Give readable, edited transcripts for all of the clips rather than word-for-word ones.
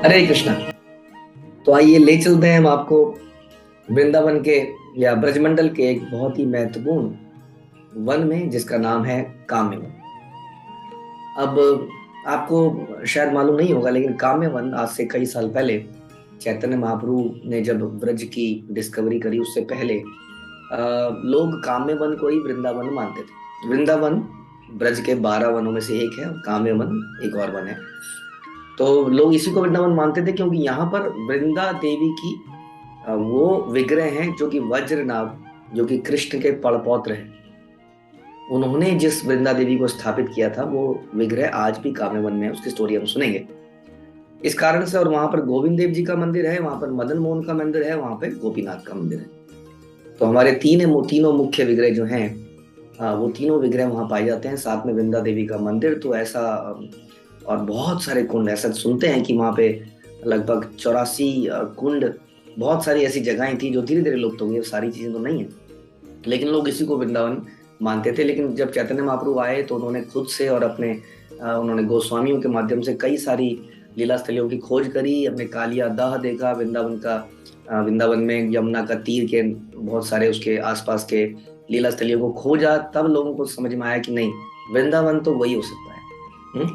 हरे कृष्णा। तो आइए ले चलते हैं हम आपको वृंदावन के या ब्रजमंडल के एक बहुत ही महत्वपूर्ण वन में जिसका नाम है काम्य वन। अब आपको शायद मालूम नहीं होगा, लेकिन काम्य वन आज से कई साल पहले चैतन्य महाप्रभु ने जब ब्रज की डिस्कवरी करी, उससे पहले लोग काम्य वन को ही वृंदावन मानते थे। वृंदावन ब्रज के 12 वनों में से एक है और काम्य वन एक और वन है। तो लोग इसी को वृंदावन मानते थे क्योंकि यहाँ पर वृंदा देवी की वो विग्रह हैं जो कि वज्रनाभ, जो कि कृष्ण के पड़पौत्र हैं। उन्होंने जिस वृंदा देवी को स्थापित किया था वो विग्रह आज भी काम्य वन में है। उसकी स्टोरी हम सुनेंगे इस कारण से। और वहां पर गोविंद देव जी का मंदिर है, वहां पर मदन मोहन का मंदिर है, वहां पे गोपीनाथ का मंदिर है। तो हमारे तीनों मुख्य विग्रह जो हैं, वो तीनों विग्रह वहां पाए जाते हैं। साथ में वृंदा देवी का मंदिर तो ऐसा, और बहुत सारे कुंड ऐसा सुनते हैं कि वहां पे लगभग 84 कुंड, बहुत सारी ऐसी जगहें थी जो धीरे धीरे लुप्त हो गई। सारी चीजें तो नहीं है, लेकिन लोग इसी को वृंदावन मानते थे। लेकिन जब चैतन्य महाप्रभु आए तो उन्होंने खुद से और अपने उन्होंने गोस्वामियों के माध्यम से कई सारी लीला स्थलियों की खोज करी। हमने कालिया दाह देखा वृंदावन का, वृंदावन में यमुना का तीर के बहुत सारे उसके आसपास के लीला स्थलियों को खोजा। तब लोगों को समझ में आया कि नहीं, वृंदावन तो वही हो सकता है,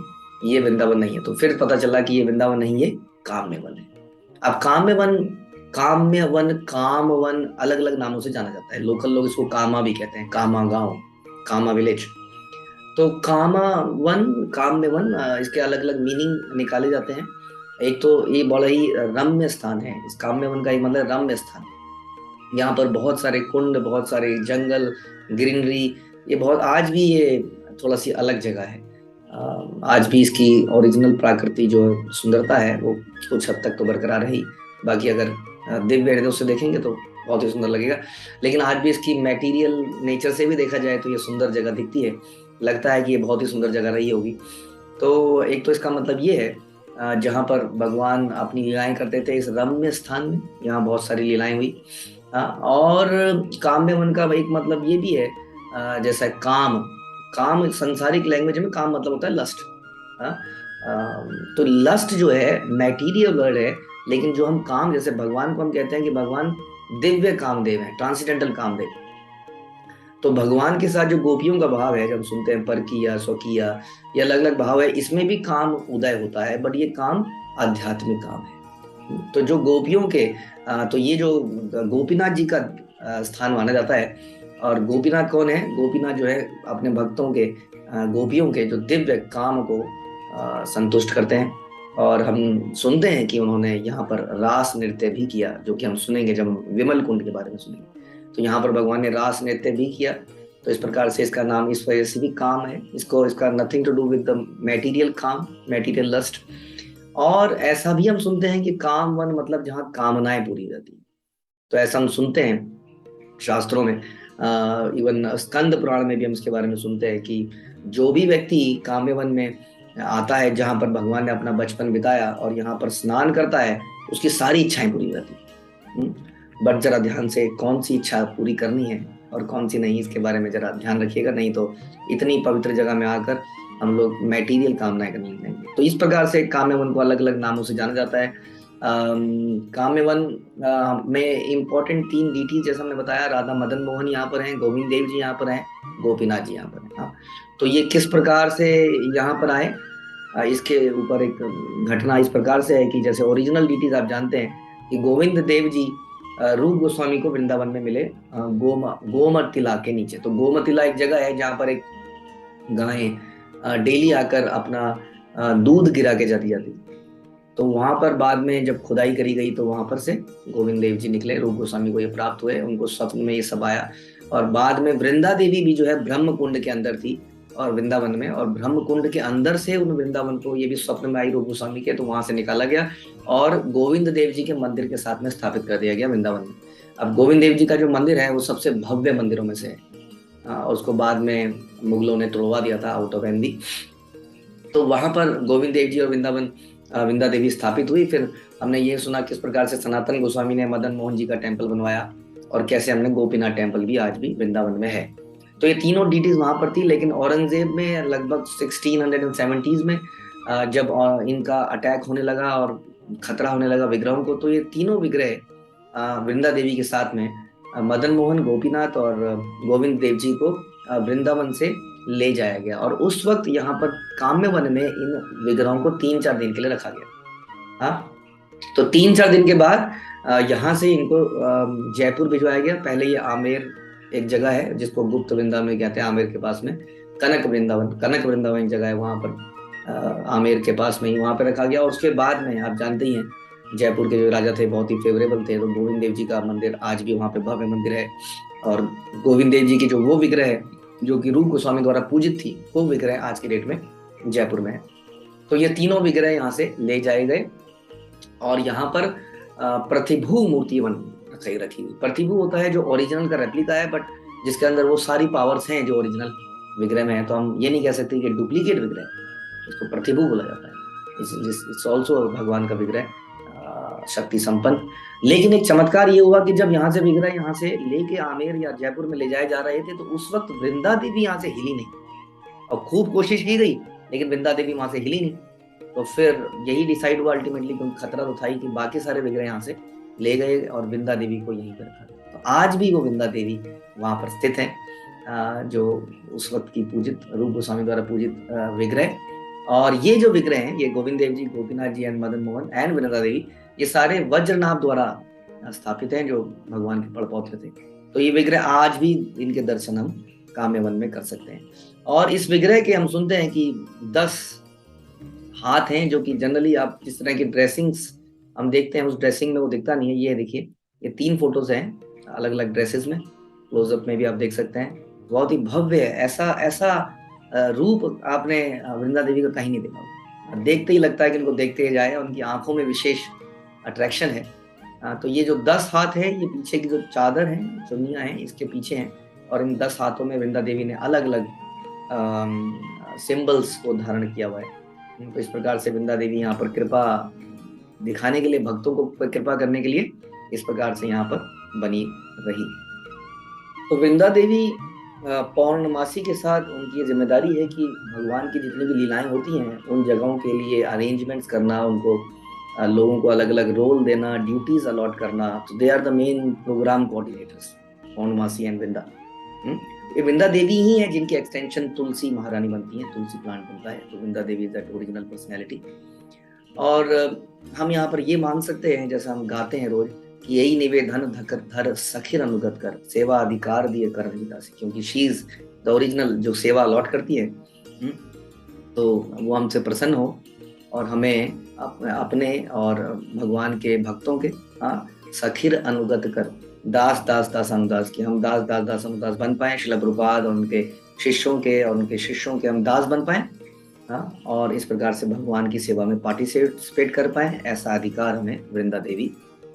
ये वृंदावन नहीं है। तो फिर पता चला कि ये वृंदावन नहीं, ये काम्य वन है। अब काम्य वन काम वन अलग अलग नामों से जाना जाता है। लोकल लोग इसको कामा भी कहते हैं, कामा गांव, कामा विलेज। तो काम्य वन, इसके अलग अलग मीनिंग निकाले जाते हैं। एक तो ये बड़ा ही रम्य स्थान है। इस काम्य वन का एक मतलब रम्य स्थान। यहाँ पर बहुत सारे कुंड, बहुत सारे जंगल, ग्रीनरी, ये बहुत आज भी ये थोड़ा सी अलग जगह है। आज भी इसकी ओरिजिनल प्राकृति जो सुंदरता है वो कुछ हद तक तो बरकरार रही। बाकी अगर दिव्य हृदय से देखेंगे तो बहुत ही सुंदर लगेगा। लेकिन आज भी इसकी मैटीरियल नेचर से भी देखा जाए तो ये सुंदर जगह दिखती है। लगता है कि ये बहुत ही सुंदर जगह रही होगी। तो एक तो इसका मतलब ये है, जहाँ पर भगवान अपनी लीलाएं करते थे, इस रम्य स्थान में यहाँ बहुत सारी लीलाएं हुई। और काम्य वन का एक मतलब ये भी है, जैसा काम, काम संसारिक लैंग्वेज में काम मतलब होता है लस्ट। तो लस्ट जो है मैटीरियल वर्ड है, लेकिन जो हम काम, जैसे भगवान को हम कहते हैं कि भगवान दिव्य कामदेव है, ट्रांसेंडेंटल कामदेव। तो भगवान के साथ जो गोपियों का भाव है, जब सुनते हैं परकिया स्वकिया, ये अलग अलग भाव है, इसमें भी काम उदय होता है। बट ये काम आध्यात्मिक काम है। तो जो गोपियों के, तो ये जो गोपीनाथ जी का स्थान माना जाता है। और गोपीनाथ कौन है? गोपीनाथ जो है अपने भक्तों के, गोपियों के जो दिव्य काम को संतुष्ट करते हैं। और हम सुनते हैं कि उन्होंने यहाँ पर रास नृत्य भी किया, जो कि हम सुनेंगे जब हम विमल कुंड के बारे में सुनेंगे। तो यहाँ पर भगवान ने रास नृत्य भी किया। तो इस प्रकार से इसका नाम इस वजह से भी काम है। इसका nothing to do with the material काम, मेटीरियल लस्ट। और ऐसा भी हम सुनते हैं कि काम वन मतलब जहाँ कामनाएं पूरी रहती है। तो ऐसा हम सुनते हैं शास्त्रों में, इवन स्कंद पुराण में भी हम इसके बारे में सुनते हैं कि जो भी व्यक्ति काम्य वन में आता है, जहाँ पर भगवान ने अपना बचपन बिताया और यहाँ पर स्नान करता है, उसकी सारी इच्छाएं पूरी रहती है। बट जरा ध्यान से कौन सी इच्छा पूरी करनी है और कौन सी नहीं, इसके बारे में जरा ध्यान रखिएगा, नहीं तो इतनी पवित्र जगह में आकर हम लोग मैटीरियल कामनाएं करने लगेंगे। तो इस प्रकार से काम्य वन को अलग अलग नामों से जाना जाता है। काम्य वन में इम्पोर्टेंट 3 डीटी, जैसा हमने बताया, राधा मदन मोहन यहाँ पर हैं, गोविंद देव जी यहाँ पर हैं, गोपीनाथ जी यहाँ पर हैं। तो ये किस प्रकार से यहाँ पर आए, इसके ऊपर एक घटना इस प्रकार से है कि जैसे ओरिजिनल डीटीज आप जानते हैं कि गोविंद देव जी रूप गोस्वामी को वृंदावन में मिले, गोमतिला के नीचे। तो गोमतिला एक जगह है जहाँ पर एक गाय डेली आकर अपना दूध गिरा के जाती जाती। तो वहां पर बाद में जब खुदाई करी गई तो वहां पर से गोविंद देव जी निकले, रूप गोस्वामी को ये प्राप्त हुए, उनको स्वप्न में ये सब आया। और बाद में वृंदा देवी भी जो है ब्रह्म कुंड के अंदर थी और वृंदावन में, और ब्रह्म कुंड के अंदर से उन वृंदावन को ये भी स्वप्न में आई रूप गोस्वामी के, तो वहां से निकाला गया और गोविंद देव जी के मंदिर के साथ में स्थापित कर दिया गया वृंदावन में। अब गोविंद देव जी का जो मंदिर है वो सबसे भव्य मंदिरों में से है। उसको बाद में मुगलों ने तोड़वा दिया था आउट ऑफ एनवी। तो वहां पर गोविंद देव जी और वृंदा देवी स्थापित हुई। फिर हमने ये सुना किस प्रकार से सनातन गोस्वामी ने मदन मोहन जी का टेम्पल बनवाया, और कैसे हमने गोपीनाथ टेम्पल भी आज भी वृंदावन में है। तो ये तीनों डीटीज वहां पर थी। लेकिन औरंगजेब में लगभग 1670s में जब इनका अटैक होने लगा और खतरा होने लगा विग्रहों को, तो ये तीनों विग्रह वृंदा देवी के साथ में मदन मोहन, गोपीनाथ और गोविंद देव जी को वृंदावन से ले जाया गया। और उस वक्त यहाँ पर काम्य वन में इन विग्रहों को 3-4 दिन के लिए रखा गया। हाँ, तो 3-4 दिन के बाद यहाँ से इनको जयपुर भिजवाया गया। पहले ये आमेर एक जगह है जिसको गुप्त वृंदावन कहते हैं, आमेर के पास में कनक वृंदावन एक जगह है, वहां पर आमेर के पास में ही वहां पर रखा गया। और उसके बाद में आप जानते ही हैं, जयपुर के जो राजा थे बहुत ही फेवरेबल थे, तो गोविंद देव जी का मंदिर आज भी वहां पे भव्य मंदिर है। और गोविंद देव जी की जो वो विग्रह है जो कि रूप गोस्वामी द्वारा पूजित थी, वो विग्रह आज की डेट में जयपुर में है। तो ये तीनों विग्रह यहाँ से ले जाए गए और यहाँ पर प्रतिभू मूर्ति रखी हुई। प्रतिभू होता है जो ओरिजिनल का रेप्लिका है, बट जिसके अंदर वो सारी पावर्स हैं जो ओरिजिनल विग्रह में है। तो हम ये नहीं कह सकते कि डुप्लीकेट विग्रह है, इसको प्रतिभू बोला जाता है। इट्स ऑल्सो भगवान का विग्रह, शक्ति संपन्न। लेकिन एक चमत्कार ये हुआ कि जब यहाँ से विग्रह यहाँ से लेके आमेर या जयपुर में ले जाए जा रहे थे, तो उस वक्त वृंदा देवी यहाँ से हिली नहीं। और खूब कोशिश की गई लेकिन वृंदा देवी वहां से हिली नहीं। तो फिर यही डिसाइड हुआ अल्टीमेटली, क्योंकि खतरा तो था ही, कि बाकी सारे विग्रह यहाँ से ले गए और वृंदा देवी को यहीं पर रखा गया। तो आज भी वो वृंदा देवी वहां पर स्थित है, जो उस वक्त की पूजित रूप गोस्वामी द्वारा पूजित विग्रह। और ये जो विग्रह हैं, ये गोविंद देव जी, गोपीनाथ जी एंड मदन मोहन एंड वृंदा देवी, ये सारे वज्रनाभ द्वारा स्थापित हैं जो भगवान के पड़पौत्र थे। तो ये विग्रह आज भी इनके दर्शन हम काम्य वन में कर सकते हैं। और इस विग्रह के हम सुनते हैं कि 10 हाथ हैं, जो कि जनरली आप जिस तरह की ड्रेसिंग्स हम देखते हैं उस ड्रेसिंग में वो दिखता नहीं है। ये देखिए, ये 3 फोटोज हैं अलग अलग ड्रेसेस में, क्लोजअप में भी आप देख सकते हैं। बहुत ही भव्य है, ऐसा रूप आपने वृंदा देवी का कहीं नहीं देखा होगा। देखते ही लगता है कि इनको देखते ही जाए, उनकी आंखों में विशेष अट्रैक्शन है। तो ये जो 10 हाथ है, ये पीछे की जो चादर है, चुन्नियां हैं, इसके पीछे हैं। और इन 10 हाथों में वृंदा देवी ने अलग अलग सिंबल्स को धारण किया हुआ है। तो इस प्रकार से वृंदा देवी यहाँ पर कृपा दिखाने के लिए, भक्तों को कृपा करने के लिए इस प्रकार से यहाँ पर बनी रही। तो वृंदा देवी पौर्णमासी के साथ उनकी जिम्मेदारी है कि भगवान की जितनी भी लीलाएं होती हैं उन जगहों के लिए अरेंजमेंट्स करना, उनको लोगों को अलग अलग रोल देना, ड्यूटीज अलॉट करना। तो they are the main program coordinators, Paurnamasi and Vrinda. ये वृंदा देवी ही है जिनकी एक्सटेंशन तुलसी महारानी बनती है, तुलसी प्लांट बनता है। तो Vrinda Devi is that original personality. और हम यहाँ पर ये मान सकते हैं, जैसा हम गाते हैं रोज, कि यही निवेदन धर सखिर अनुगत कर, सेवा अधिकार दिए कर रविदासी, क्योंकि शी इज द ओरिजिनल जो सेवा अलॉट करती है। तो वो हमसे प्रसन्न हो और हमें अपने और भगवान के भक्तों के सखिर अनुगत कर, दास दास दास अनुदास की हम दास दास दास अनुदास बन पाए। श्रील प्रभुपाद और उनके शिष्यों के और उनके शिष्यों के हम दास बन पाए, और इस प्रकार से भगवान की सेवा में पार्टिसिपेट कर पाए। ऐसा अधिकार हमें वृंदा देवी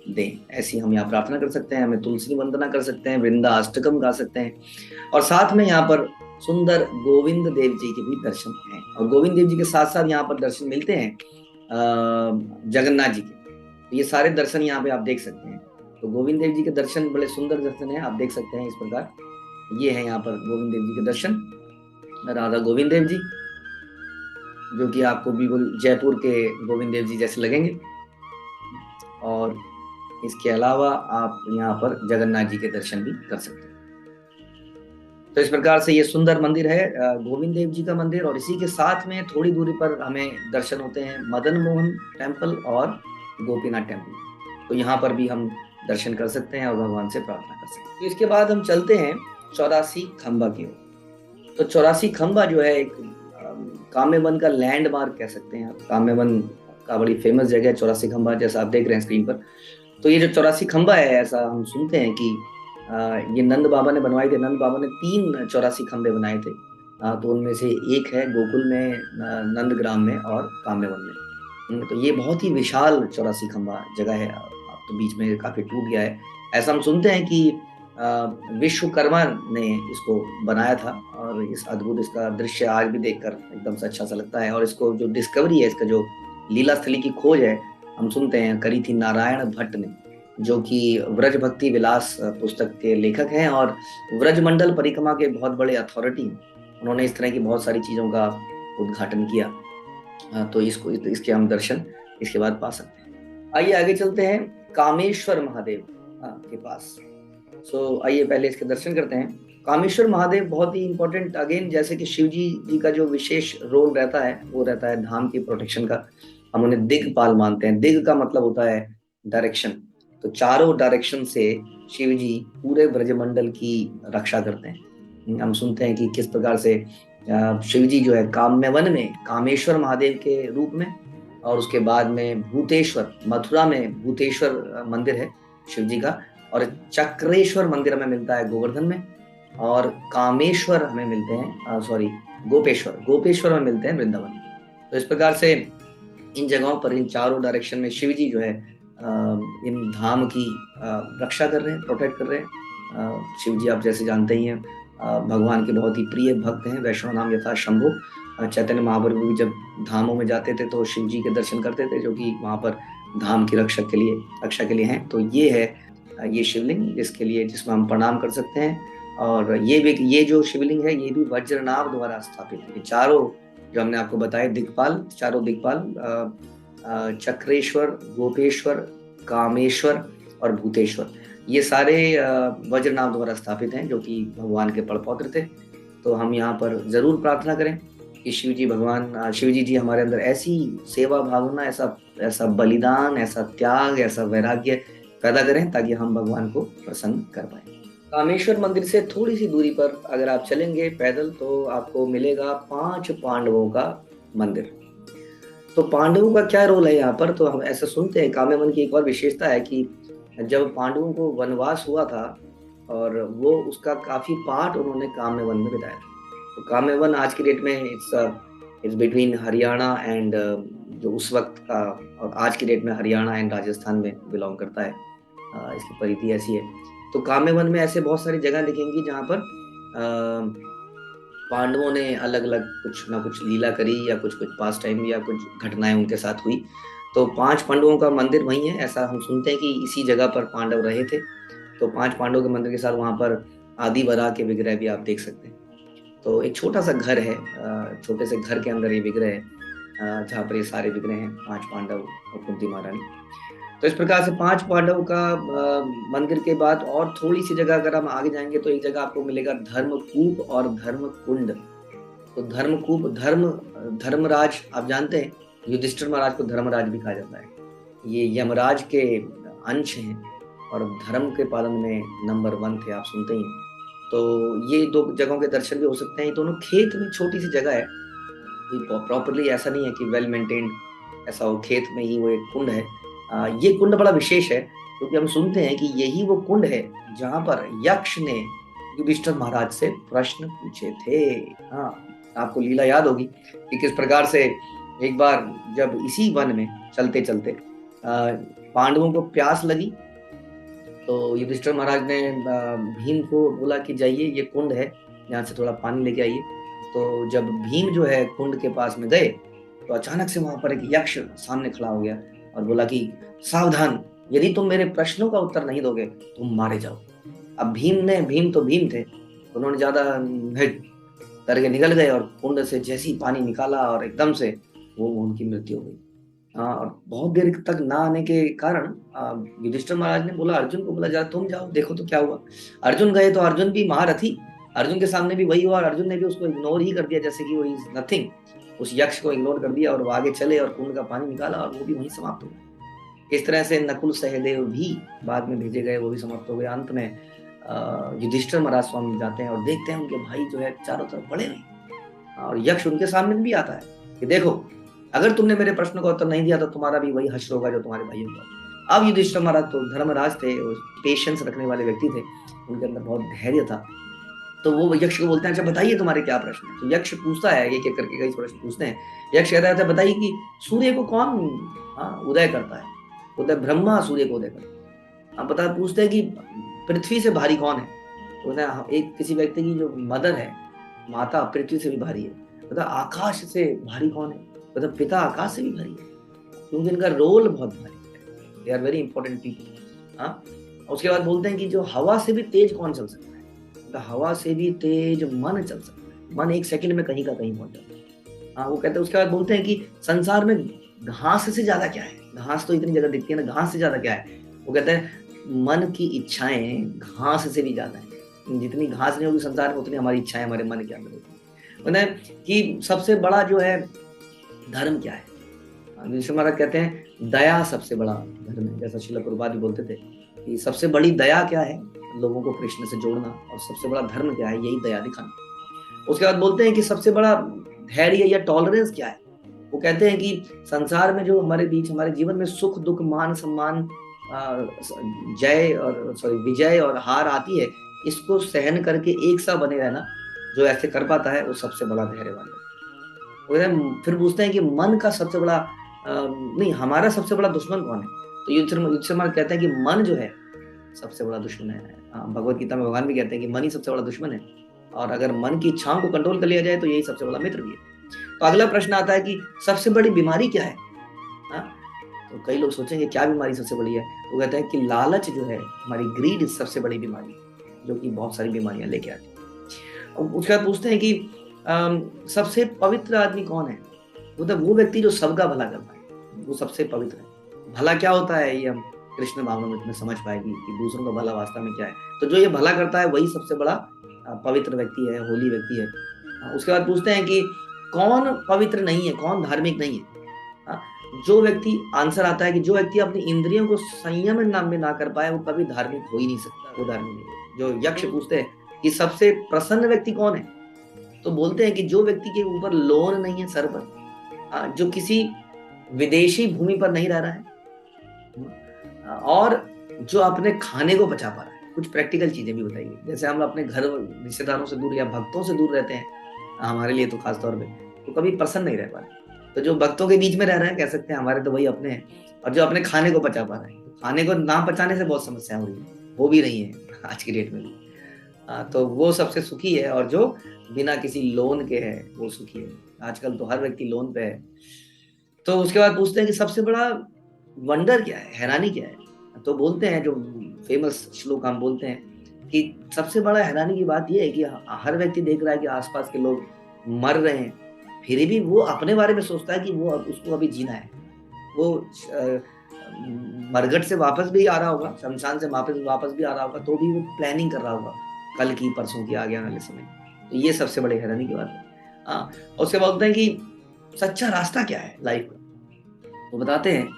दें, ऐसी हम यहाँ प्रार्थना कर सकते हैं। हमें तुलसी वंदना कर सकते हैं, वृंदा अष्टकम गा सकते हैं। और साथ में यहाँ पर सुंदर गोविंद देव जी के भी दर्शन हैं। और गोविंद देव जी के साथ साथ यहाँ पर दर्शन मिलते हैं जगन्नाथ जी के। ये सारे दर्शन यहाँ पे आप देख सकते हैं। तो गोविंद देव जी के दर्शन बड़े सुंदर दर्शन हैं, आप देख सकते हैं इस प्रकार। ये है यहाँ पर गोविंद देव जी के दर्शन, राधा गोविंद देव जी, जो कि आपको बिल्कुल जयपुर के गोविंद देव जी जैसे लगेंगे। और इसके अलावा आप यहाँ पर जगन्नाथ जी के दर्शन भी कर सकते हैं। तो इस प्रकार से ये सुंदर मंदिर है गोविंद देव जी का मंदिर। और इसी के साथ में थोड़ी दूरी पर हमें दर्शन होते हैं मदन मोहन टेम्पल और गोपीनाथ टेम्पल। तो यहाँ पर भी हम दर्शन कर सकते हैं और भगवान से प्रार्थना कर सकते हैं। तो इसके बाद हम चलते हैं 84 खंबा की ओर। तो 84 खंबा जो है एक काम्य वन का लैंडमार्क कह सकते हैं आप। काम्य वन का बड़ी फेमस जगह है 84 खंबा, जैसा आप देख रहे हैं स्क्रीन पर। तो ये जो 84 खंबा है, ऐसा हम सुनते हैं कि ये नंद बाबा ने बनवाए थे। नंद बाबा ने 3 84 खंबे बनाए थे। तो उनमें से एक है गोकुल में, नंदग्राम में और काम्यवन में। तो ये बहुत ही विशाल 84 खंबा जगह है। अब तो बीच में काफी टूट गया है। ऐसा हम सुनते हैं कि विश्वकर्मा ने इसको बनाया था। और इस अद्भुत इसका दृश्य आज भी देखकर एकदम से अच्छा सा लगता है। और इसको जो डिस्कवरी है, इसका जो लीला स्थली की खोज है, हम सुनते हैं करी थी नारायण भट्ट ने, जो कि व्रज भक्ति विलास पुस्तक के लेखक हैं और व्रजमंडल परिक्रमा के बहुत बड़े अथॉरिटी। उन्होंने इस तरह की बहुत सारी चीजों का उद्घाटन किया। तो इसके हम दर्शन इसके बाद पा सकते हैं। आइए आगे चलते हैं कामेश्वर महादेव के पास। आइए पहले इसके दर्शन करते हैं। कामेश्वर महादेव बहुत ही इंपॉर्टेंट, अगेन जैसे कि शिव जी का जो विशेष रोल रहता है वो रहता है धाम की प्रोटेक्शन का। हम उन्हें दिग्पाल मानते हैं। दिग का मतलब होता है डायरेक्शन। तो चारों डायरेक्शन से शिव जी पूरे ब्रजमंडल की रक्षा करते हैं। हम सुनते हैं कि किस प्रकार से शिव जी जो है काम्य वन में कामेश्वर महादेव के रूप में, और उसके बाद में भूतेश्वर, मथुरा में भूतेश्वर मंदिर है शिव जी का, और चक्रेश्वर मंदिर हमें मिलता है गोवर्धन में, और कामेश्वर हमें मिलते हैं, सॉरी गोपेश्वर, गोपेश्वर हमें मिलते हैं वृंदावन में। तो इस प्रकार से इन जगहों पर, इन चारों डायरेक्शन में शिव जी जो है इन धाम की रक्षा कर रहे हैं, प्रोटेक्ट कर रहे हैं। शिव जी आप जैसे जानते ही हैं भगवान के बहुत ही प्रिय भक्त हैं। वैष्णव नाम यथा शंभु। चैतन्य महाप्रभु भी जब धामों में जाते थे तो शिव जी के दर्शन करते थे, जो कि वहां पर धाम की रक्षा के लिए हैं। तो ये है ये शिवलिंग जिसके लिए, जिसमें हम प्रणाम कर सकते हैं। और ये जो शिवलिंग है ये भी वज्रनाभ द्वारा स्थापित है। चारों जो हमने आपको बताया दिक्पाल, चारों दिक्पाल चक्रेश्वर, गोपेश्वर, कामेश्वर और भूतेश्वर, ये सारे वज्रनाभ द्वारा स्थापित हैं, जो कि भगवान के पड़पौत्र थे। तो हम यहाँ पर जरूर प्रार्थना करें कि शिव जी हमारे अंदर ऐसी सेवा भावना, ऐसा ऐसा बलिदान, ऐसा त्याग, ऐसा वैराग्य पैदा करें ताकि हम भगवान को प्रसन्न कर पाए। कामेश्वर मंदिर से थोड़ी सी दूरी पर अगर आप चलेंगे पैदल तो आपको मिलेगा 5 पांडवों का मंदिर। तो पांडवों का क्या रोल है यहाँ पर? तो हम ऐसा सुनते हैं, काम्य वन की एक और विशेषता है कि जब पांडवों को वनवास हुआ था और वो उसका काफी पार्ट उन्होंने काम्य वन में बिताया था। तो काम्य वन आज की डेट में इट्स बिटवीन हरियाणा एंड, जो उस वक्त का और आज की डेट में हरियाणा एंड राजस्थान में बिलोंग करता है। इसकी परिधि ऐसी है। तो काम्य वन में ऐसे बहुत सारी जगह दिखेंगी जहाँ पर पांडवों ने अलग अलग कुछ ना कुछ लीला करी, या कुछ कुछ पास टाइम या कुछ घटनाएं उनके साथ हुई। तो 5 पांडवों का मंदिर वही है। ऐसा हम सुनते हैं कि इसी जगह पर पांडव रहे थे। तो 5 पांडवों के मंदिर के साथ वहां पर आदि वराह के विग्रह भी आप देख सकते हैं। तो एक छोटा सा घर है, छोटे से घर के अंदर ये विग्रह है, जहाँ पर ये सारे विग्रह हैं, 5 पांडव और कुंती महारानी। तो इस प्रकार से 5 पांडव का मंदिर के बाद और थोड़ी सी जगह अगर हम आगे जाएंगे तो एक जगह आपको मिलेगा धर्मकूप और धर्मकुंड। तो धर्मकूप, धर्मराज आप जानते हैं, युधिष्ठिर महाराज को धर्मराज भी कहा जाता है। ये यमराज के अंश हैं और धर्म के पालन में नंबर 1 थे, आप सुनते ही हैं। तो ये 2 जगहों के दर्शन भी हो सकते हैं। ये दोनों खेत में छोटी सी जगह है, प्रॉपरली ऐसा नहीं है कि वेल मेंटेन्ड ऐसा हो, खेत में ही वो एक कुंड है। ये कुंड बड़ा विशेष है क्योंकि हम सुनते हैं कि यही वो कुंड है जहां पर यक्ष ने युधिष्ठिर महाराज से प्रश्न पूछे थे। हाँ, आपको लीला याद होगी कि किस प्रकार से एक बार जब इसी वन में चलते चलते पांडवों को प्यास लगी, तो युधिष्ठिर महाराज ने भीम को बोला कि जाइए, ये कुंड है, यहाँ से थोड़ा पानी लेके आइए। तो जब भीम जो है कुंड के पास में गए तो अचानक से वहां पर एक यक्ष सामने खड़ा हो गया और बोला कि सावधान, यदि तुम मेरे प्रश्नों का उत्तर नहीं दोगे तुम मारे जाओ। अब भीम तो भीम थे, उन्होंने ज्यादा करके निकल गए और कुंड से जैसे ही पानी निकाला और एकदम से वो उनकी मृत्यु हो गई। और बहुत देर तक ना आने के कारण युधिष्ठिर महाराज ने बोला, अर्जुन को बोला, जा तुम जाओ देखो तो क्या हुआ। अर्जुन गए तो अर्जुन भी महारथी, अर्जुन के सामने भी वही हुआ और अर्जुन ने भी उसको इग्नोर ही कर दिया, जैसे कि वो इज नथिंग। उस यक्ष को इग्नोर कर दिया और वो आगे चले और कुंड का पानी निकाला और वो भी वहीं समाप्त हो गया। इस तरह से नकुल सहदेव भी बाद में भेजे गए, वो भी समाप्त हो गए। अंत में युधिष्ठिर महाराज स्वामी जाते हैं और देखते हैं उनके भाई जो है चारों तरफ पड़े हुए, और यक्ष उनके सामने भी आता है कि देखो, अगर तुमने मेरे प्रश्न का उत्तर नहीं दिया तो तुम्हारा भी वही हश्र होगा जो तुम्हारे भाइयों का। अब युधिष्ठिर महाराज तो धर्मराज थे, पेशेंस रखने वाले व्यक्ति थे, उनके अंदर बहुत धैर्य था। तो वो यक्ष को बोलते हैं, अच्छा बताइए तुम्हारे क्या प्रश्न है। तो यक्ष पूछता है, एक एक करके कई प्रश्न पूछते हैं। यक्ष कहता है, बताइए कि सूर्य को कौन उदय करता है? उदय ब्रह्मा सूर्य को उदय करता है। अब बता, पूछते हैं कि पृथ्वी से भारी कौन है? तो एक किसी व्यक्ति की जो मदर है, माता, पृथ्वी से भी भारी है। बता, आकाश से भारी कौन है? बता, पिता आकाश से भी भारी है, क्योंकि इनका रोल बहुत भारी है, they are very important people. उसके बाद बोलते हैं कि जो हवा से भी तेज कौन चल सकता है? तो हवा से भी तेज मन चल सकता है, मन 1 सेकंड में कहीं का कहीं पहुंच जाता है। वो कहते हैं, उसके बाद बोलते हैं कि संसार में घास से ज्यादा क्या है? घास तो इतनी जगह दिखती है ना, घास से ज्यादा क्या है? वो कहते हैं मन की इच्छाएं घास से भी ज्यादा है। जितनी घास नहीं होगी संसार में, उतनी हमारी इच्छाएं हमारे मन के अंदर होती है। मतलब कि सबसे बड़ा जो है धर्म क्या है? विश्व महाराज कहते हैं दया सबसे बड़ा धर्म है। जैसा श्रील प्रभुपाद भी बोलते थे कि सबसे बड़ी दया क्या है? लोगों को कृष्ण से जोड़ना। और सबसे बड़ा धर्म क्या है? यही दया दिखाना। उसके बाद बोलते हैं कि सबसे बड़ा धैर्य या टॉलरेंस क्या है? वो कहते हैं कि संसार में जो हमारे बीच, हमारे जीवन में सुख दुख मान सम्मान, जय और सॉरी विजय और हार आती है, इसको सहन करके एक सा बने रहना, जो ऐसे कर पाता है वो सबसे बड़ा धैर्यवान है। फिर पूछते हैं कि मन का सबसे बड़ा नहीं, हमारा सबसे बड़ा दुश्मन कौन है? तो युधिष्ठिर कहते हैं कि मन जो है सबसे बड़ा दुश्मन है। भगवत गीता में भगवान भी कहते हैं कि मन ही सबसे बड़ा दुश्मन है, और अगर मन की इच्छाओं को कंट्रोल कर लिया जाए तो यही सबसे बड़ा मित्र भी है। तो अगला प्रश्न आता है कि सबसे बड़ी बीमारी क्या है? हाँ, तो कई लोग सोचेंगे क्या बीमारी सबसे बड़ी है? वो कहते हैं कि लालच जो है, हमारी ग्रीड सबसे बड़ी बीमारी है, जो कि बहुत सारी बीमारियां लेके आती है। और उसके बाद पूछते हैं कि सबसे पवित्र आदमी कौन है? मतलब वो व्यक्ति जो सबका भला करता है, वो सबसे पवित्र है। भला क्या होता है ये हम कृष्ण भावनामृत में समझ पाएगी कि दूसरों का भला वास्तव में क्या है। तो जो ये भला करता है वही सबसे बड़ा पवित्र व्यक्ति है, होली व्यक्ति है। उसके बाद पूछते हैं कि कौन पवित्र नहीं है, कौन धार्मिक नहीं है? जो व्यक्ति, आंसर आता है कि जो व्यक्ति अपनी इंद्रियों को संयम में ना कर पाए, वो कभी धार्मिक हो ही नहीं सकता, वो धार्मिक नहीं है। जो यक्ष पूछते हैं कि सबसे प्रसन्न व्यक्ति कौन है, तो बोलते हैं कि जो व्यक्ति के ऊपर लोन नहीं है सर पर, जो किसी विदेशी भूमि पर नहीं रह रहा है, और जो अपने खाने को बचा पा रहा है। कुछ प्रैक्टिकल चीजें भी बताइए। जैसे हम अपने घर रिश्तेदारों से दूर या भक्तों से दूर रहते हैं, हमारे लिए तो खास तौर पे, तो कभी प्रसन्न नहीं रह पा रहे। तो जो भक्तों के बीच में रह रहे हैं, कह सकते हैं हमारे तो वही अपने हैं। और जो अपने खाने को बचा पा रहे हैं, तो खाने को ना पचाने से बहुत समस्याएं हो रही है, हो भी रही है आज की डेट में भी। तो वो सबसे सुखी है, और जो बिना किसी लोन के है वो सुखी है। आजकल तो हर व्यक्ति लोन पे है। तो उसके बाद पूछते हैं कि सबसे बड़ा वंडर क्या है, हैरानी क्या है? तो बोलते हैं, जो फेमस श्लोक हम बोलते हैं कि सबसे बड़ा हैरानी की बात यह है कि हर व्यक्ति देख रहा है कि आसपास के लोग मर रहे हैं, फिर भी वो अपने बारे में सोचता है कि वो उसको अभी जीना है। वो मरघट से वापस भी आ रहा होगा, शमशान से वापस भी आ रहा होगा, तो भी वो प्लानिंग कर रहा होगा कल की परसों की आगे आने वाले समय। तो ये सबसे बड़ी हैरानी की बात है। हाँ, उसके बाद बोलते हैं कि सच्चा रास्ता क्या है लाइफ का? वो बताते हैं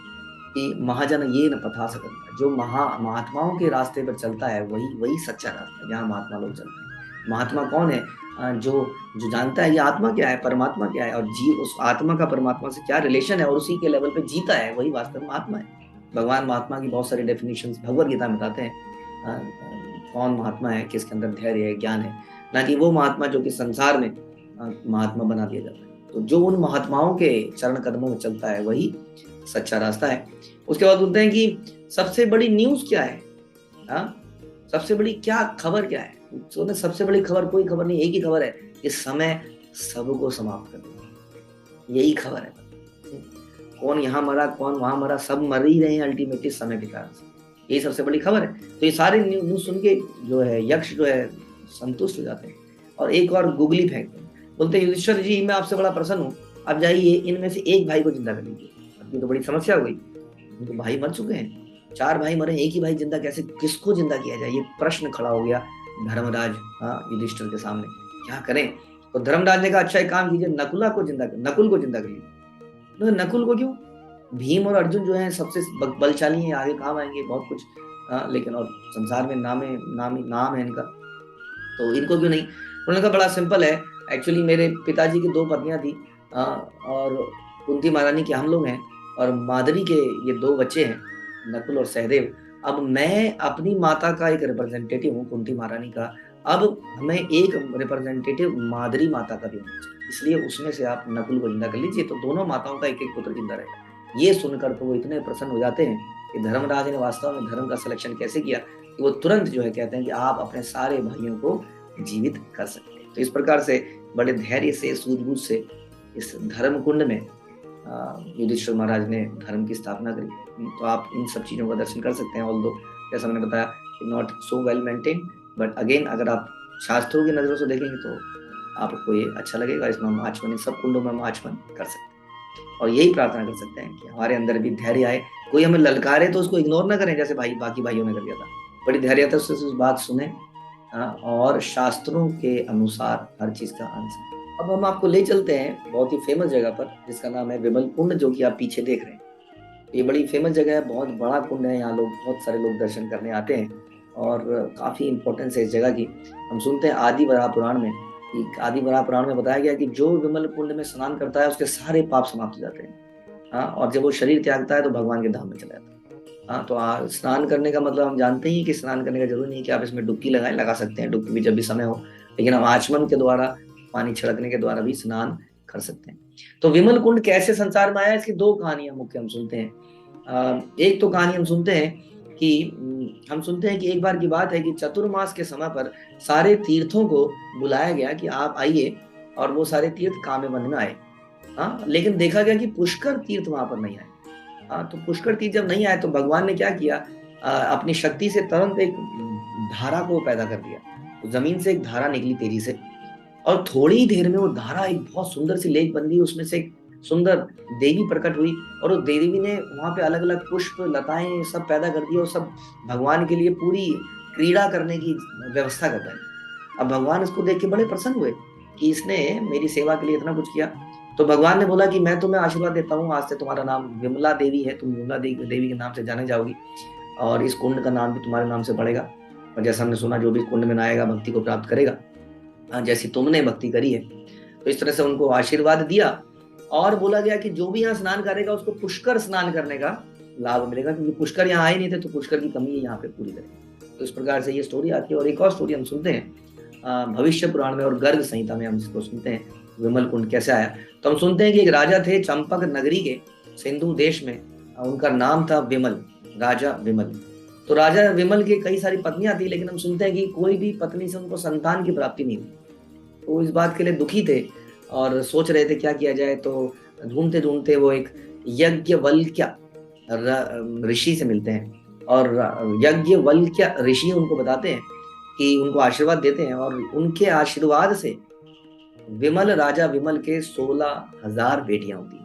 कि महाजन ये न पथा सकता, जो महात्माओं के रास्ते पर चलता है वही वही सच्चा रास्ता है, जहाँ महात्मा लोग चलते हैं। महात्मा कौन है? जो जो जानता है ये आत्मा क्या है, परमात्मा क्या है, और उस आत्मा का परमात्मा से क्या रिलेशन है, और उसी के लेवल पे जीता है, वही वास्तव में महात्मा है। भगवान महात्मा की बहुत सारी डेफिनेशंस भगवत गीता में बताते हैं। कौन महात्मा है, किसके अंदर धैर्य है, ज्ञान है, ना कि वो महात्मा जो कि संसार में महात्मा बना दिया जाता है। तो जो उन महात्माओं के चरण कदमों में चलता है वही सच्चा रास्ता है। उसके बाद बोलते हैं कि सबसे बड़ी न्यूज क्या है? सबसे बड़ी क्या खबर क्या है? तो सबसे बड़ी खबर कोई खबर नहीं, एक ही खबर है कि समय सबको समाप्त कर देगा, यही खबर है। कौन यहाँ मरा, कौन वहां मरा, सब मर ही रहे हैं अल्टीमेटली समय के कारण से, यही सबसे बड़ी खबर है। तो ये सारे न्यूज सुन के जो है यक्ष जो है संतुष्ट हो जाते हैं, और एक और गुगली फेंकते हैं। बोलते हैं युधिष्ठिर जी, मैं आपसे बड़ा प्रसन्न हूँ, अब जाइए इनमें से एक भाई को जिंदा कर लीजिए। अब ये तो बड़ी समस्या हो गई, तो भाई मर चुके हैं, 4 भाई मरे, एक ही भाई जिंदा, कैसे, किसको जिंदा किया जाए? ये प्रश्न खड़ा हो गया धर्मराज युधिष्ठिर के सामने, क्या करें? तो धर्मराज ने कहा अच्छा एक काम कीजिए, नकुल को जिंदा कर लीजिए। नकुल को क्यों? भीम और अर्जुन जो है सबसे बलशाली हैं, आगे काम आएंगे बहुत कुछ, लेकिन और संसार में नाम है इनका, तो इनको क्यों नहीं? उन्होंने कहा बड़ा सिंपल है, एक्चुअली मेरे पिताजी की 2 पत्नियां थी, और कुंती महारानी के हम लोग हैं, और मादरी के ये 2 बच्चे हैं, नकुल और सहदेव। अब मैं अपनी माता का एक रिप्रेजेंटेटिव हूँ, कुंती महारानी का, अब हमें एक रिप्रेजेंटेटिव मादरी माता का भी होना चाहिए, इसलिए उसमें से आप नकुल को जिंदा कर लीजिए, तो दोनों माताओं का एक एक पुत्र जिंदा रहेगा। ये सुनकर तो वो इतने प्रसन्न हो जाते हैं कि धर्मराज ने वास्तव में धर्म का सिलेक्शन कैसे किया कि वो तुरंत जो है कहते हैं कि आप अपने सारे भाइयों को जीवित कर सकते हैं। तो इस प्रकार से बड़े धैर्य से, सूझबूझ से इस धर्म कुंड में युधिष्ठिर महाराज ने धर्म की स्थापना करी। तो आप इन सब चीजों का दर्शन कर सकते हैं, ऑल्दो जैसा मैंने बताया not so well maintain, but again अगर आप शास्त्रों की नजरों से देखेंगे तो आपको ये अच्छा लगेगा। इसमें हम आचमन, सब कुंडों में हम आचमन कर सकते हैं। और यही प्रार्थना कर सकते हैं कि हमारे अंदर भी धैर्य आए। कोई हमें ललकारे तो उसको इग्नोर ना करें जैसे भाई बाकी भाइयों ने कर दिया था, बड़ी धैर्यता से उस बात सुने, और शास्त्रों के अनुसार हर चीज का आंसर। अब हम आपको ले चलते हैं बहुत ही फेमस जगह पर जिसका नाम है विमल कुंड, जो कि आप पीछे देख रहे हैं। ये बड़ी फेमस जगह है, बहुत बड़ा कुंड है, यहाँ लोग बहुत सारे लोग दर्शन करने आते हैं और काफी इंपॉर्टेंस है इस जगह की। हम सुनते हैं आदि वराह पुराण में, आदि वराह पुराण में बताया गया कि जो विमल कुंड में स्नान करता है उसके सारे पाप समाप्त हो जाते हैं। हाँ, और जब वो शरीर त्यागता है तो भगवान के धाम में चला जाता है। हाँ, तो स्नान करने का मतलब हम जानते ही कि स्नान करने का जरूरी नहीं कि आप इसमें डुबकी लगाएं, लगा सकते हैं डुबकी भी जब भी समय हो, लेकिन हम आचमन के द्वारा, पानी छिड़कने के द्वारा भी स्नान कर सकते हैं। तो विमल कुंड कैसे संसार में आया, इसकी दो कहानियां मुख्य हम सुनते हैं। एक तो कहानी हम सुनते हैं कि एक बार की बात है कि चतुर्मास के समय पर सारे तीर्थों को बुलाया गया कि आप आइए, और वो सारे तीर्थ काम्यवन में आए। हाँ, लेकिन देखा गया कि पुष्कर तीर्थ वहां पर नहीं आए। हाँ, तो पुष्कर तीर्थ जब नहीं आए तो भगवान ने क्या किया, अपनी शक्ति से तुरंत एक धारा को पैदा कर दिया। तो जमीन से एक धारा निकली तेजी से, और थोड़ी ही देर में वो धारा एक बहुत सुंदर सी लेक बन गई, उसमें से एक सुंदर देवी प्रकट हुई, और उस देवी ने वहां पे अलग अलग पुष्प लताएं सब पैदा कर दिया, और सब भगवान के लिए पूरी क्रीड़ा करने की व्यवस्था कर रहे हैं। अब भगवान इसको देख के बड़े प्रसन्न हुए कि इसने मेरी सेवा के लिए इतना कुछ किया। तो भगवान ने बोला कि मैं तुम्हें आशीर्वाद देता हूँ, आज से तुम्हारा नाम विमला देवी है, तुम विमला देवी के नाम से जाने जाओगी, और इस कुंड का नाम भी तुम्हारे नाम से पड़ेगा। और जैसा हमने सुना, जो भी कुंड में नहाएगा भक्ति को प्राप्त करेगा, जैसी तुमने भक्ति करी है। तो इस तरह से उनको आशीर्वाद दिया, और बोला गया कि जो भी यहाँ स्नान करेगा उसको पुष्कर स्नान करने का लाभ मिलेगा, क्योंकि पुष्कर यहाँ आए नहीं थे तो पुष्कर की कमी यहाँ पे पूरी करेंगे। तो इस प्रकार से ये स्टोरी आती है। और एक और स्टोरी हम सुनते हैं भविष्य पुराण में और गर्ग संहिता में, हम इसको सुनते हैं विमल कुंड कैसे आया। तो हम सुनते हैं कि एक राजा थे चंपक नगरी के सिंधु देश में, उनका नाम था विमल, राजा विमल। तो राजा विमल की कई सारी पत्नियां थी, लेकिन हम सुनते हैं कि कोई भी पत्नी से उनको संतान की प्राप्ति नहीं हुई। तो इस बात के लिए दुखी थे और सोच रहे थे क्या किया जाए। तो ढूंढते ढूंढते वो एक यज्ञवल्क्य ऋषि से मिलते हैं, और यज्ञवल्क्य ऋषि उनको बताते हैं कि उनको आशीर्वाद देते हैं, और उनके आशीर्वाद से विमल, राजा विमल के 16,000 बेटियां होती।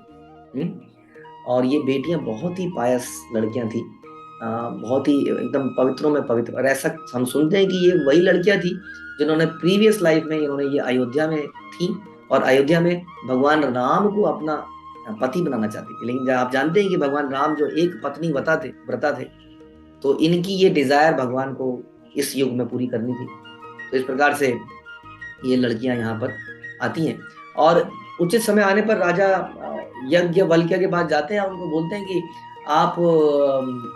और ये बेटियां बहुत ही पायस लड़कियां थी, बहुत ही एकदम पवित्रों में पवित्र। और ऐसा हम सुनते हैं कि ये वही लड़कियां थी जिन्होंने प्रीवियस लाइफ में इन्होंने ये अयोध्या में थी, और अयोध्या में भगवान राम को अपना पति बनाना चाहती थी। लेकिन आप जानते हैं कि भगवान राम जो एक पत्नी व्रता थे, तो इनकी ये डिजायर भगवान को इस युग में पूरी करनी थी। तो इस प्रकार से ये लड़कियां यहाँ पर आती हैं, और उचित समय आने पर राजा यज्ञवल्क्य के पास जाते हैं और उनको बोलते हैं कि आप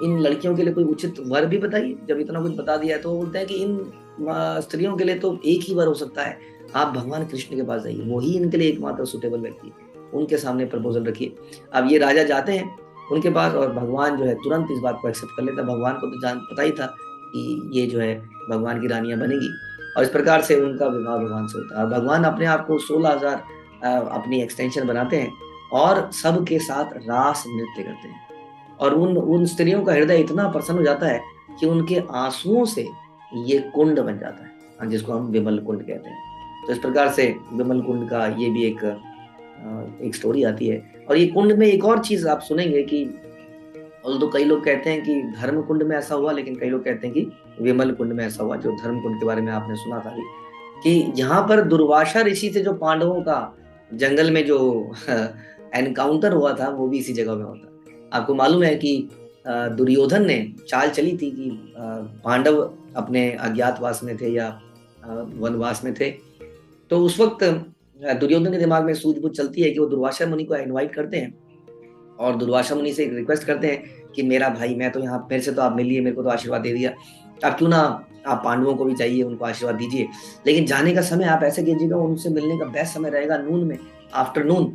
इन लड़कियों के लिए कोई उचित वर भी बताइए। जब इतना कुछ बता दिया है तो बोलते हैं कि इन स्त्रियों के लिए तो एक ही वर हो सकता है, आप भगवान कृष्ण के पास जाइए, वही इनके लिए एकमात्र सुटेबल व्यक्ति है, उनके सामने प्रपोजल रखिए। अब ये राजा जाते हैं उनके पास, और भगवान जो है तुरंत इस बात को एक्सेप्ट कर लेता है। भगवान को तो पता ही था कि ये जो है भगवान की रानियां बनेगी, और इस प्रकार से उनका विवाह भगवान से होता है। और भगवान अपने आप को 16,000 अपनी एक्सटेंशन बनाते हैं, और सबके साथ रास नृत्य करते हैं, और उन स्त्रियों का हृदय इतना प्रसन्न हो जाता है कि उनके आंसुओं से ये कुंड बन जाता है, जिसको हम विमल कुंड कहते हैं। तो इस प्रकार से विमल कुंड का ये भी एक स्टोरी आती है। और ये कुंड में एक और चीज आप सुनेंगे कि तो कई लोग कहते हैं कि धर्म कुंड में ऐसा हुआ, लेकिन कई लोग कहते हैं कि विमल कुंड में ऐसा हुआ। जो धर्म कुंड के बारे में आपने सुना था कि यहाँ पर दुर्वासा ऋषि से जो पांडवों का जंगल में जो एनकाउंटर हुआ था, वो भी इसी जगह में होता। आपको मालूम है कि दुर्योधन ने चाल चली थी कि पांडव अपने अज्ञातवास में थे या वनवास में थे, तो उस वक्त दुर्योधन के दिमाग में सूझबूझ चलती है कि वो दुर्वासा मुनि को इनवाइट करते हैं, और दुर्वासा मुनि से रिक्वेस्ट करते हैं कि मेरा भाई, मैं तो यहाँ, मेरे से तो आप मिलिए, मेरे को तो आशीर्वाद दे दिया, आप क्यों ना आप पांडवों को भी चाहिए, उनको आशीर्वाद दीजिए, लेकिन जाने का समय आप ऐसे कीजिएगा, उनसे मिलने का बेस्ट समय रहेगा नून में, आफ्टरनून।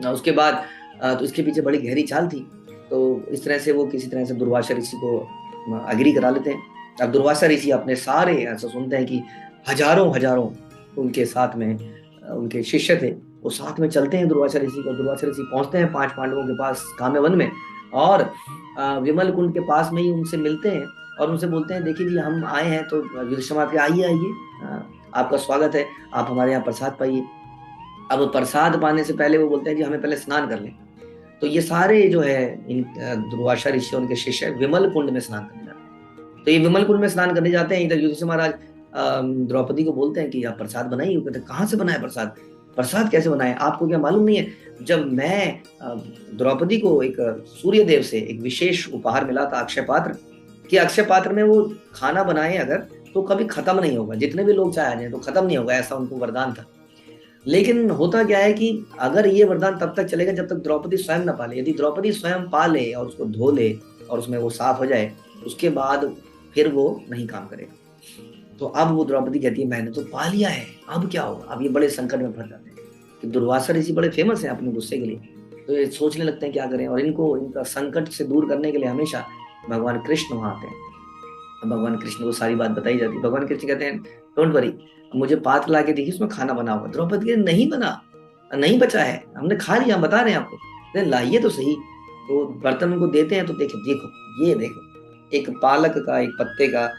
उसके बाद तो इसके पीछे बड़ी गहरी चाल थी। तो इस तरह से वो किसी तरह से दुर्वासा ऋषि को अग्री करा लेते हैं। अब दुर्वासा ऋषि अपने सारे, ऐसा सुनते हैं कि हजारों उनके साथ में उनके शिष्य थे, वो साथ में चलते हैं दुर्वासा ऋषि को। दुर्वासा ऋषि पहुंचते हैं 5 पांडवों के पास काम्यवन में, और विमल कुंड के पास में ही उनसे मिलते हैं, और उनसे बोलते हैं देखिए जी, हम आए हैं तो युधिष्ठिर के आइए, आपका स्वागत है, आप हमारे यहाँ प्रसाद पाइए। अब प्रसाद पाने से पहले वो बोलते हैं कि हमें पहले स्नान कर लें। तो ये सारे जो है इन दुर्वासा ऋषि उनके शिष्य विमल कुंड में स्नान करने जाते हैं। तो ये विमल कुंड में स्नान करने जाते हैं। इधर युधिष्ठिर महाराज द्रौपदी को बोलते हैं कि आप प्रसाद बनाइए। कहते हैं कहाँ से बनाए प्रसाद, प्रसाद कैसे बनाए, आपको क्या मालूम नहीं है। जब मैं द्रौपदी को एक सूर्य देव से एक विशेष उपहार मिला था, अक्षय पात्र, कि अक्षय पात्र में वो खाना बनाए अगर तो कभी खत्म नहीं होगा, जितने भी लोग चाहे आ जाए तो खत्म नहीं होगा, ऐसा उनको वरदान था। लेकिन होता क्या है कि अगर ये वरदान तब तक चलेगा जब तक द्रौपदी स्वयं न पाले। यदि द्रौपदी स्वयं पाले और उसको धो ले और उसमें वो साफ हो जाए, उसके बाद फिर वो नहीं काम करेगा। तो अब वो द्रौपदी कहती है मैंने तो पा लिया है, अब क्या होगा। अब ये बड़े संकट में फंस जाते हैं कि दुर्वासा ऋषि बड़े फेमस हैं अपने गुस्से के लिए। तो ये सोचने लगते हैं क्या करें, और इनको इनका संकट से दूर करने के लिए हमेशा भगवान कृष्ण वहां आते हैं। भगवान कृष्ण को सारी बात बताई जाती है। भगवान कृष्ण कहते हैं डोंट वरी, मुझे पात्र ला के देखिए उसमें खाना बना होगा। द्रौपदी कहती, नहीं बना, नहीं बचा है, हमने खा लिया, हम बता रहे हैं आपको। कहते, लाइए तो सही। तो बर्तन उनको देते हैं तो देखे, देखो ये देखो, एक पालक का, एक पत्ते का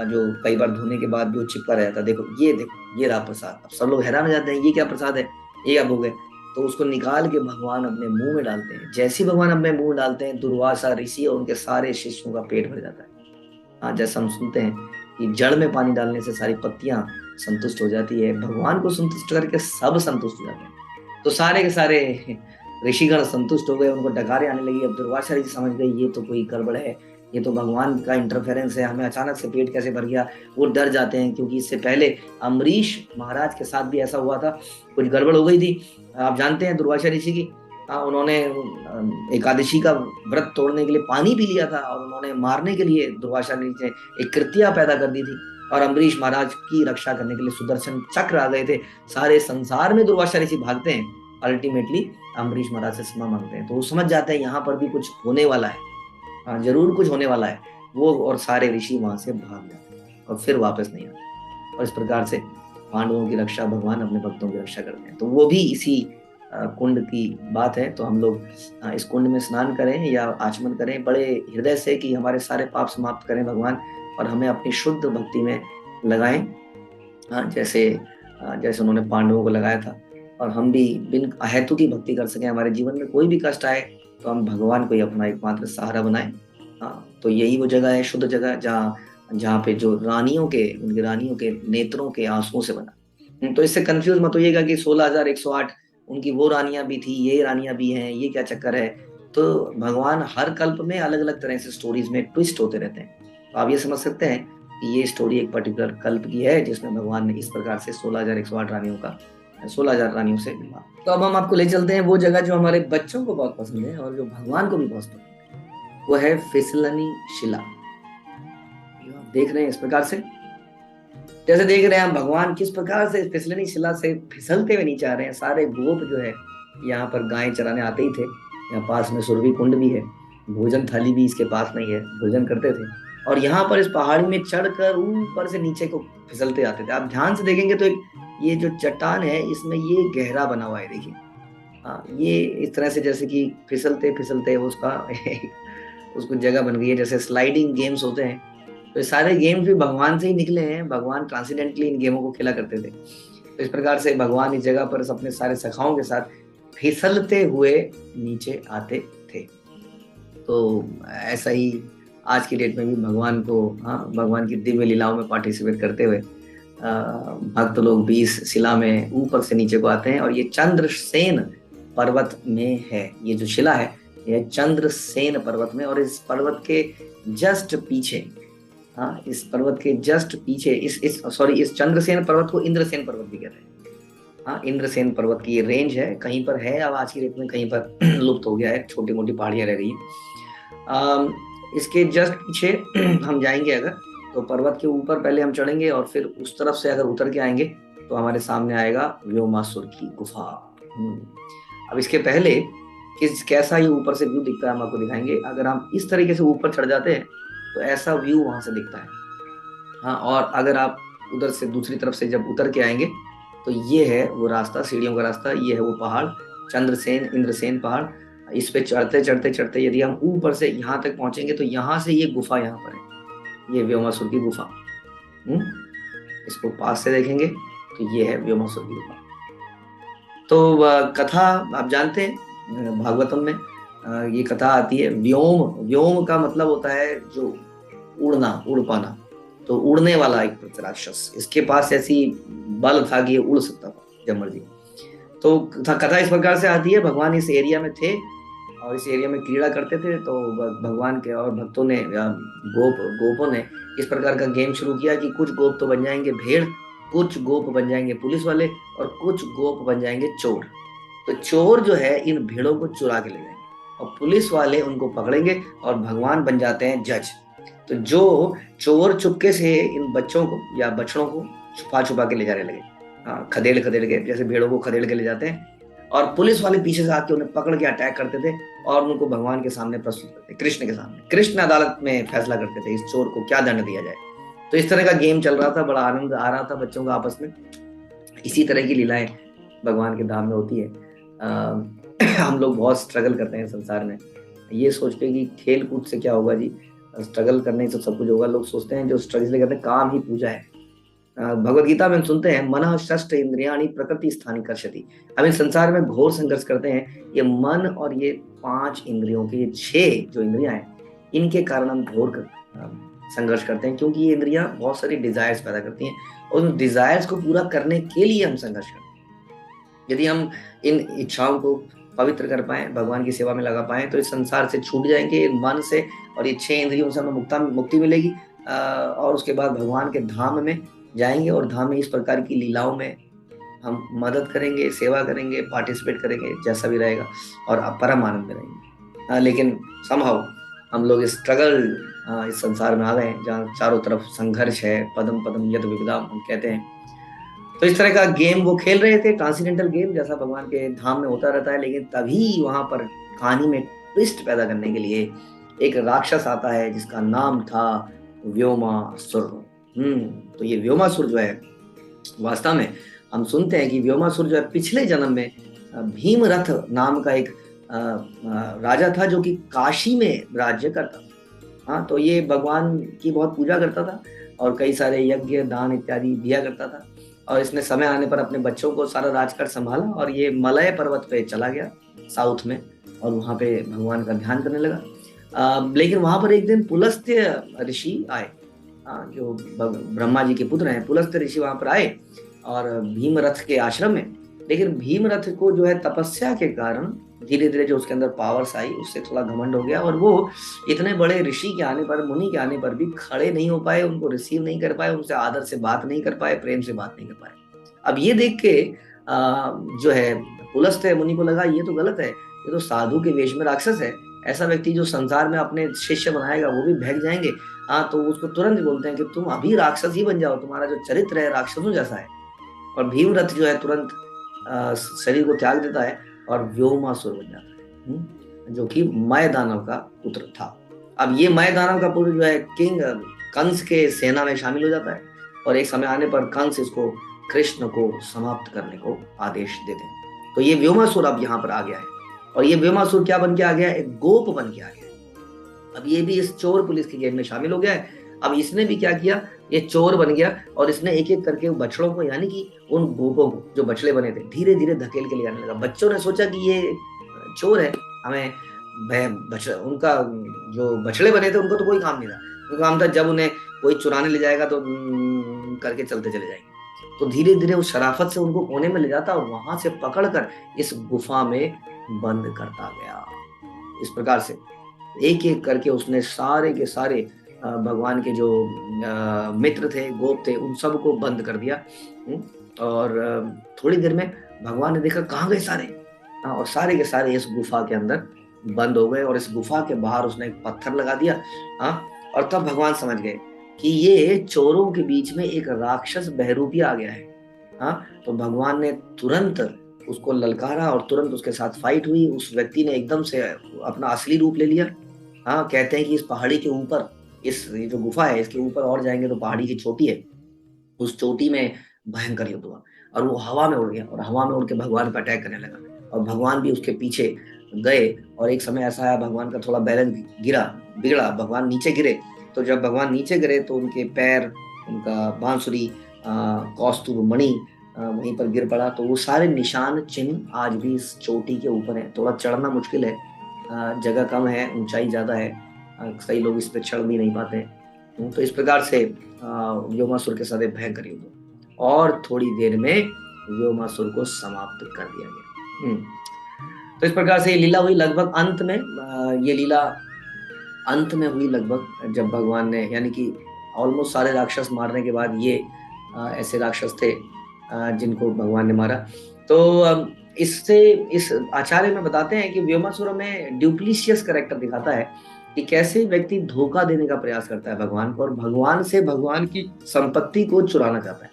जो कई बार धोने के बाद जो चिपका रहता है, देखो ये देखो, ये रहा प्रसाद। अब सब लोग हैरान हो जाते हैं ये क्या प्रसाद है, ये अब हो गए। तो उसको निकाल के भगवान अपने मुंह में डालते हैं। जैसे ही भगवान अपने मुंह में डालते हैं, दुर्वासा ऋषि और उनके सारे शिष्यों का पेट भर जाता है। हाँ, जैसा हम सुनते हैं कि जड़ में पानी डालने से सारी पत्तियां संतुष्ट हो जाती है, भगवान को संतुष्ट करके सब संतुष्ट हो जाते हैं। तो सारे के सारे ऋषिगण संतुष्ट हो गए, उनको डकारे आने लगी। अब दुर्वासा ऋषि समझ गए ये तो कोई गड़बड़ है, ये तो भगवान का इंटरफेरेंस है, हमें अचानक से पेट कैसे भर गया। वो डर जाते हैं क्योंकि इससे पहले अम्बरीश महाराज के साथ भी ऐसा हुआ था, कुछ गड़बड़ हो गई थी। आप जानते हैं दुर्वासा ऋषि की, उन्होंने एकादशी का व्रत तोड़ने के लिए पानी पी लिया था, और उन्होंने मारने के लिए दुर्वासा ऋषि ने एक कृत्या पैदा कर दी थी, और अम्बरीश महाराज की रक्षा करने के लिए सुदर्शन चक्र आ गए थे। सारे संसार में दुर्वासा ऋषि भागते हैं, अल्टीमेटली अम्बरीश महाराज से क्षमा मांगते हैं। तो वो समझ जाते हैं यहाँ पर भी कुछ होने वाला है, जरूर कुछ होने वाला है। वो और सारे ऋषि वहां से भाग जाते हैं और फिर वापस नहीं आते। और इस प्रकार से पांडवों की रक्षा भगवान अपने भक्तों की रक्षा करते हैं। तो वो भी इसी कुंड की बात है। तो हम लोग इस कुंड में स्नान करें या आचमन करें बड़े हृदय से, कि हमारे सारे पाप समाप्त करें भगवान, और हमें अपनी शुद्ध भक्ति में लगाएं। जैसे जैसे उन्होंने पांडवों को लगाया था, और हम भी बिन अहेतु की भक्ति कर सकें। हमारे जीवन में कोई भी कष्ट आए तो हम भगवान को ही अपना एकमात्र सहारा बनाएं। तो यही वो जगह है, शुद्ध जगह, जहाँ जहाँ पे जो रानियों के, उनके रानियों के नेत्रों के आंसुओं से बना। तो इससे कंफ्यूज मत होइएगा कि 16,108 उनकी वो रानियां भी थी, ये रानियां भी हैं, ये क्या चक्कर है। तो भगवान हर कल्प में अलग अलग तरह से स्टोरीज में ट्विस्ट होते रहते हैं। तो आप ये समझ सकते हैं कि ये स्टोरी एक पर्टिकुलर कल्प की है, जिसमें भगवान ने इस प्रकार से 16,108 रानियों का, 16,000 रानियों से मिला। तो अब हम आपको ले चलते हैं वो जगह जो हमारे बच्चों को बहुत पसंद है और जो भगवान को भी बहुत पसंद है। वो है फिसलनी शिला। आप देख रहे हैं इस प्रकार से, जैसे देख रहे हैं हम भगवान किस प्रकार से फिसलनी शिला से फिसलते हुए नीचे आ रहे हैं। सारे गोप जो है यहाँ पर गायें चराने आते ही थे। यहाँ पास में सुरभि कुंड भी है, भोजन थाली भी इसके पास में ही है, भोजन करते थे। और यहाँ पर इस पहाड़ी में चढ़कर ऊपर से नीचे को फिसलते आते थे। आप ध्यान से देखेंगे तो ये जो चट्टान है इसमें ये गहरा बना हुआ है, देखिए। ये इस तरह से जैसे कि फिसलते फिसलते उसका उसको जगह बन गई है, जैसे स्लाइडिंग गेम्स होते हैं। तो ये सारे गेम्स भी भगवान से ही निकले हैं, भगवान ट्रांसीडेंटली इन गेमों को खेला करते थे। तो इस प्रकार से भगवान इस जगह पर अपने सारे सखाओं के साथ फिसलते हुए नीचे आते थे। तो ऐसा ही आज की डेट में भी भगवान को, भगवान की दिव्य लीलाओं में पार्टिसिपेट करते हुए भक्त लोग भी इस शिला में ऊपर से नीचे को आते हैं। और ये चंद्रसेन पर्वत में है, ये जो शिला है ये चंद्रसेन पर्वत में। और इस पर्वत के जस्ट पीछे, इस पर्वत के जस्ट पीछे इस चंद्रसेन पर्वत को इंद्रसेन पर्वत भी कहते हैं। इंद्रसेन पर्वत की ये रेंज है, कहीं पर है अब आज की डेट में, कहीं पर लुप्त हो गया है, छोटी मोटी पहाड़ियां रह गई। इसके जस्ट पीछे हम जाएंगे अगर, तो पर्वत के ऊपर पहले हम चढ़ेंगे और फिर उस तरफ से अगर उतर के आएंगे तो हमारे सामने आएगा व्योमासुर की गुफा। अब इसके पहले कैसा ये ऊपर से व्यू दिखता है हम आपको दिखाएंगे। अगर हम इस तरीके से ऊपर चढ़ जाते हैं तो ऐसा व्यू वहां से दिखता है। और अगर आप उधर से दूसरी तरफ से जब उतर के आएंगे तो ये है वो रास्ता, सीढ़ियों का रास्ता, ये है वो पहाड़, चंद्रसेन इंद्रसेन पहाड़। इस पे चढ़ते चढ़ते चढ़ते यदि हम ऊपर से यहाँ तक पहुंचेंगे तो यहाँ से ये गुफा यहाँ पर है, ये व्योमासुर की गुफा। इसको पास से देखेंगे तो ये है व्योमासुर की गुफा। तो कथा आप जानते हैं, भागवतम में ये कथा आती है। व्योम, व्योम का मतलब होता है जो उड़ना, उड़ पाना। तो उड़ने वाला एक राक्षस, इसके पास ऐसी बल था कि ये उड़ सकता था जब मर्जी। तो कथा इस प्रकार से आती है, भगवान इस एरिया में थे और इस एरिया में क्रीड़ा करते थे। तो भगवान के और भक्तों ने या गोपों ने इस प्रकार का गेम शुरू किया कि कुछ गोप तो बन जाएंगे भेड़, कुछ गोप बन जाएंगे पुलिस वाले, और कुछ गोप बन जाएंगे चोर। तो चोर जो है इन भेड़ों को चुरा के ले जाएंगे और पुलिस वाले उनको पकड़ेंगे और भगवान बन जाते हैं जज। तो जो चोर चुपके से इन बच्चों को या बछड़ों को छुपा छुपा के ले जाने लगे, खदेड़ खदेड़ के, जैसे भेड़ों को खदेड़ के ले जाते हैं, और पुलिस वाले पीछे से आके उन्हें पकड़ के अटैक करते थे और उनको भगवान के सामने प्रस्तुत करते, कृष्ण के सामने। कृष्ण अदालत में फैसला करते थे इस चोर को क्या दंड दिया जाए। तो इस तरह का गेम चल रहा था, बड़ा आनंद आ रहा था बच्चों का आपस में। इसी तरह की लीलाएं भगवान के धाम में होती है। हम लोग बहुत स्ट्रगल करते हैं संसार में, ये सोच के कि खेल कूद से क्या होगा जी, स्ट्रगल करने से सब कुछ होगा। लोग सोचते हैं जो स्ट्रगल करते हैं काम ही पूजा है। भगवत गीता में हम सुनते हैं, मनः षष्ठ इंद्रियाणि प्रकृति स्थानि कर्षति। हम इस संसार में घोर संघर्ष करते हैं। ये मन और ये 5 इंद्रियों के, ये 6 जो इंद्रियां हैं, इनके कारण हम घोर संघर्ष करते हैं, क्योंकि ये इंद्रियां बहुत सारी डिजायर्स पैदा करती हैं और उन डिजायर्स को पूरा करने के लिए हम संघर्ष करते हैं। यदि हम इन इच्छाओं को पवित्र कर पाए, भगवान की सेवा में लगा पाए, तो इस संसार से छूट जाएंगे मन से, और ये 6 इंद्रियों से हमें मुक्ति मिलेगी। और उसके बाद भगवान के धाम में जाएंगे और धाम में इस प्रकार की लीलाओं में हम मदद करेंगे, सेवा करेंगे, पार्टिसिपेट करेंगे, जैसा भी रहेगा, और परम आनंद में रहेंगे। लेकिन समहाउ हम लोग इस स्ट्रगल इस संसार में आ गए हैं जहाँ चारों तरफ संघर्ष है, पदम पदम यद विविधाम हम कहते हैं। तो इस तरह का गेम वो खेल रहे थे, ट्रांसीडेंटल गेम जैसा भगवान के धाम में होता रहता है। लेकिन तभी वहां पर कहानी में ट्विस्ट पैदा करने के लिए एक राक्षस आता है जिसका नाम था व्योमासुर। तो ये व्योमासुर जो है, वास्तव में हम सुनते हैं कि व्योमासुर जो है पिछले जन्म में भीमरथ नाम का एक राजा था जो कि काशी में राज्य करता था। हाँ, तो ये भगवान की बहुत पूजा करता था और कई सारे यज्ञ दान इत्यादि दिया करता था। और इसने समय आने पर अपने बच्चों को सारा राजकर संभाला और ये मलय पर्वत पे चला गया साउथ में, और वहां पे भगवान का ध्यान करने लगा। लेकिन वहां पर एक दिन पुलस्त्य ऋषि आए, जो ब्रह्मा जी के पुत्र हैं। पुलस्त्य ऋषि वहां पर आए और भीमरथ के आश्रम में। लेकिन भीमरथ को जो है तपस्या के कारण धीरे धीरे जो उसके अंदर पावर्स आई, उससे थोड़ा घमंड हो गया और वो इतने बड़े ऋषि के आने पर, मुनि के आने पर भी खड़े नहीं हो पाए, उनको रिसीव नहीं कर पाए, उनसे आदर से बात नहीं कर पाए, प्रेम से बात नहीं कर पाए। अब ये देख के जो है पुलस्त्य मुनि को लगा ये तो गलत है, ये तो साधु के वेश में राक्षस है। ऐसा व्यक्ति जो संसार में अपने शिष्य बनाएगा वो भी बहक जाएंगे। तो उसको तुरंत बोलते हैं कि तुम अभी राक्षस ही बन जाओ, तुम्हारा जो चरित्र है राक्षसों जैसा है। और भीमरथ जो है तुरंत शरीर को त्याग देता है और व्योमासुर बन जाता है, जो कि मय दानव का पुत्र था। अब ये मय दानव का पुत्र जो है किंग कंस के सेना में शामिल हो जाता है और एक समय आने पर कंस इसको, कृष्ण को समाप्त करने को आदेश देते हैं। तो ये व्योमासुर अब यहाँ पर आ गया है और ये व्योमासुर क्या बन के आ गया है, एक गोप बन के आ गया है। अब ये भी इस चोर पुलिस के गेम में शामिल हो गया है। अब इसने भी क्या किया, ये चोर बन गया और इसने एक एक करके बछड़ों को, यानी कि उन गोपों को जो बछड़े बने थे, धीरे धीरे धकेल के ले जाने लगा। बच्चों ने सोचा कि ये चोर है, हमें उनका जो बछड़े बने थे उनको तो कोई काम नहीं था। उनका काम था जब उन्हें कोई चुराने ले जाएगा तो करके चलते चले जाएंगे। तो धीरे धीरे उस शराफत से उनको कोने में ले जाता और वहां से पकड़कर इस गुफा में बंद करता गया। इस प्रकार से एक एक करके उसने सारे के सारे भगवान के जो मित्र थे, गोप थे, उन सबको बंद कर दिया। और थोड़ी देर में भगवान ने देखा कहाँ गए सारे, और सारे के सारे इस गुफा के अंदर बंद हो गए। और इस गुफा के बाहर उसने एक पत्थर लगा दिया। और तब भगवान समझ गए कि ये चोरों के बीच में एक राक्षस बहरूपी आ गया है। तो भगवान ने तुरंत उसको ललकारा और तुरंत उसके साथ फाइट हुई। उस व्यक्ति ने एकदम से अपना असली रूप ले लिया। कहते हैं कि इस पहाड़ी के ऊपर, इस जो गुफा है इसके ऊपर और जाएंगे तो पहाड़ी की चोटी है, उस चोटी में भयंकर युद्ध हुआ और वो हवा में उड़ गया और हवा में उड़ के भगवान पर अटैक करने लगा और भगवान भी उसके पीछे गए। और एक समय ऐसा आया भगवान का थोड़ा बैलेंस बिगड़ा, भगवान नीचे गिरे। तो जब भगवान नीचे गिरे तो उनके पैर, उनका बांसुरी, कौस्तुभ मणि वहीं पर गिर पड़ा। तो वो सारे निशान चिन्ह आज भी इस चोटी के ऊपर है। थोड़ा चढ़ना मुश्किल है, जगह कम है, ऊंचाई ज्यादा है, कई लोग इस पे चढ़ भी नहीं पाते। तो इस प्रकार से व्योमासुर के साथ एक भयंकर युद्ध हुआ और थोड़ी देर में व्योमासुर को समाप्त कर दिया गया। तो इस प्रकार से ये लीला हुई लगभग अंत में। ये लीला अंत में हुई लगभग जब भगवान ने, यानी कि ऑलमोस्ट सारे राक्षस मारने के बाद ये ऐसे राक्षस थे जिनको भगवान ने मारा। तो इससे इस आचार्य में बताते हैं कि व्योमासुर में ड्यूप्लीशियस कैरेक्टर दिखाता है कि कैसे व्यक्ति धोखा देने का प्रयास करता है भगवान को और भगवान से भगवान की संपत्ति को चुराना चाहता है।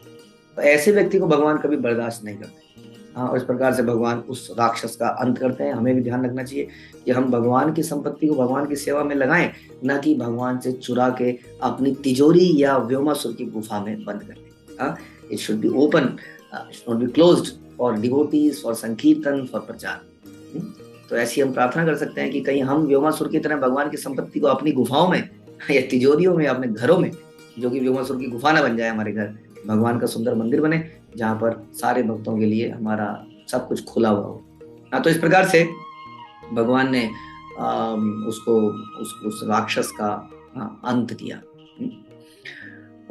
तो ऐसे व्यक्ति को भगवान कभी बर्दाश्त नहीं करते। हाँ, और इस प्रकार से भगवान उस राक्षस का अंत करते हैं। हमें भी ध्यान रखना चाहिए कि हम भगवान की संपत्ति को भगवान की सेवा में लगाएं, न कि भगवान से चुरा के अपनी तिजोरी या व्योमासुर की गुफा में बंद कर दें। It should be open, should not be closed for devotees, for संकीर्तन, फॉर प्रचार। तो ऐसी हम प्रार्थना कर सकते हैं कि कहीं हम व्योमासुर की तरह भगवान की संपत्ति को अपनी गुफाओं में या तिजोरियों में, अपने घरों में, जो कि व्योमासुर की गुफा ना बन जाए, हमारे घर भगवान का सुंदर मंदिर बने जहाँ पर सारे भक्तों के लिए हमारा सब कुछ खुला हुआ हो। तो इस प्रकार से भगवान ने उसको उस राक्षस का अंत किया।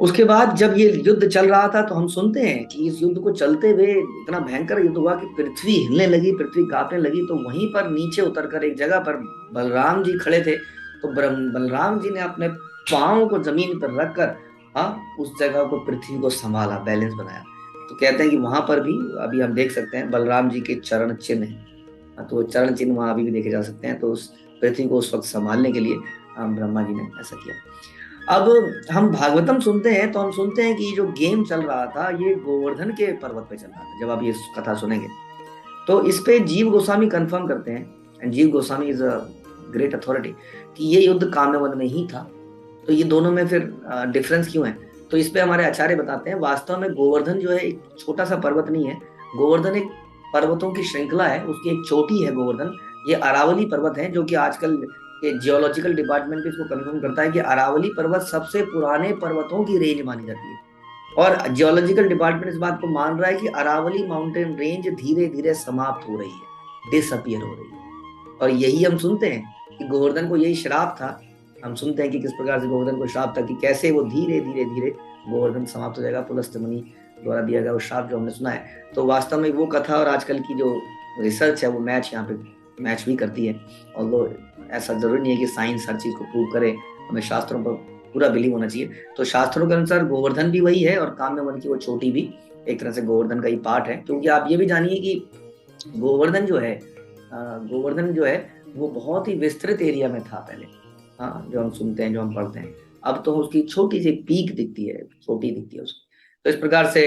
उसके बाद जब ये युद्ध चल रहा था तो हम सुनते हैं कि इस युद्ध को चलते हुए इतना भयंकर युद्ध हुआ कि पृथ्वी हिलने लगी, पृथ्वी कांपने लगी। तो वहीं पर नीचे उतरकर एक जगह पर बलराम जी खड़े थे। तो बलराम जी ने अपने पांव को जमीन पर रखकर उस जगह को, पृथ्वी को संभाला, बैलेंस बनाया। तो कहते हैं कि वहां पर भी अभी हम देख सकते हैं बलराम जी के चरण चिन्ह हैं। तो चरण चिन्ह वहां अभी भी देखे जा सकते हैं। तो उस पृथ्वी को उस वक्त संभालने के लिए ब्रह्मा जी ने ऐसा किया। अब हम भागवतम सुनते हैं तो हम सुनते हैं कि जो गेम चल रहा था ये गोवर्धन के पर्वत पे चल रहा था। जब आप ये कथा सुनेंगे तो इस पे जीव गोस्वामी कंफर्म करते हैं, एंड जीव Goswami is a great authority, कि ये युद्ध काम्यवन में ही था। तो ये दोनों में फिर डिफरेंस क्यों है? तो इस पे हमारे आचार्य बताते हैं वास्तव में गोवर्धन जो है एक छोटा सा पर्वत नहीं है। गोवर्धन एक पर्वतों की श्रृंखला है, उसकी एक चोटी है गोवर्धन। ये अरावली पर्वत है, जो कि आजकल ये जियोलॉजिकल डिपार्टमेंट भी इसको कंफर्म करता है कि अरावली पर्वत सबसे पुराने पर्वतों की रेंज मानी जाती है। और जियोलॉजिकल डिपार्टमेंट इस बात को मान रहा है कि अरावली माउंटेन रेंज धीरे धीरे समाप्त हो रही है, डिसअपियर हो रही है। और यही हम सुनते हैं कि गोवर्धन को यही श्राप था। हम सुनते हैं कि किस प्रकार से गोवर्धन को श्राप था, कि कैसे वो धीरे धीरे धीरे गोवर्धन समाप्त हो जाएगा, पुलस्त्य मुनि द्वारा दिया गया वो श्राप जो हमने सुना है। तो वास्तव में वो कथा और आजकल की जो रिसर्च है वो यहाँ पे मैच भी करती है। और ऐसा जरूरी नहीं है कि साइंस हर चीज को प्रूव करे, हमें शास्त्रों पर पूरा बिलीव होना चाहिए। तो शास्त्रों के अनुसार गोवर्धन भी वही है और काम्यवन की वो चोटी भी एक तरह से गोवर्धन का ही पार्ट है। क्योंकि आप ये भी जानिए कि गोवर्धन जो है वो बहुत ही विस्तृत एरिया में था पहले। जो हम सुनते हैं, जो हम पढ़ते हैं, अब तो उसकी छोटी सी पीक दिखती है, छोटी दिखती है उसकी। तो इस प्रकार से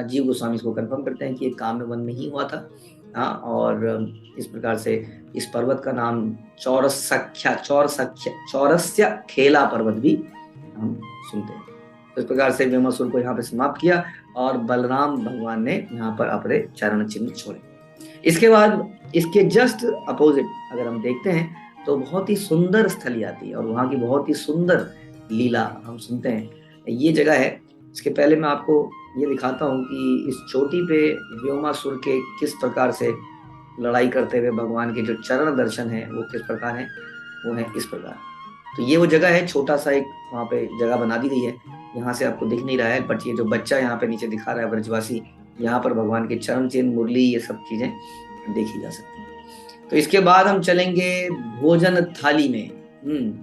जीव गोस्वामी इसको कंफर्म करते हैं कि ये काम्यवन में ही हुआ था। और इस प्रकार से इस पर्वत का नाम चौरस्य खेला पर्वत भी हम सुनते हैं। तो इस प्रकार से व्योमासुर को यहाँ पे समाप्त किया और बलराम भगवान ने यहाँ पर अपने चरण चिन्ह छोड़े। इसके बाद इसके जस्ट अपोजिट अगर हम देखते हैं तो बहुत ही सुंदर स्थली आती है और वहाँ की बहुत ही सुंदर लीला हम सुनते हैं। ये जगह है। इसके पहले मैं आपको ये दिखाता हूँ कि इस चोटी पे व्योमासुर के किस प्रकार से लड़ाई करते हुए भगवान के जो चरण दर्शन है वो किस प्रकार है, वो है इस प्रकार। तो ये वो जगह है, छोटा सा एक वहाँ पे जगह बना दी गई है। यहाँ से आपको दिख नहीं रहा है, बट ये जो बच्चा यहाँ पे नीचे दिखा रहा है ब्रजवासी, यहाँ पर भगवान के चरण चिन्ह, मुरली, ये सब चीजें देखी जा सकती है। तो इसके बाद हम चलेंगे भोजन थाली में।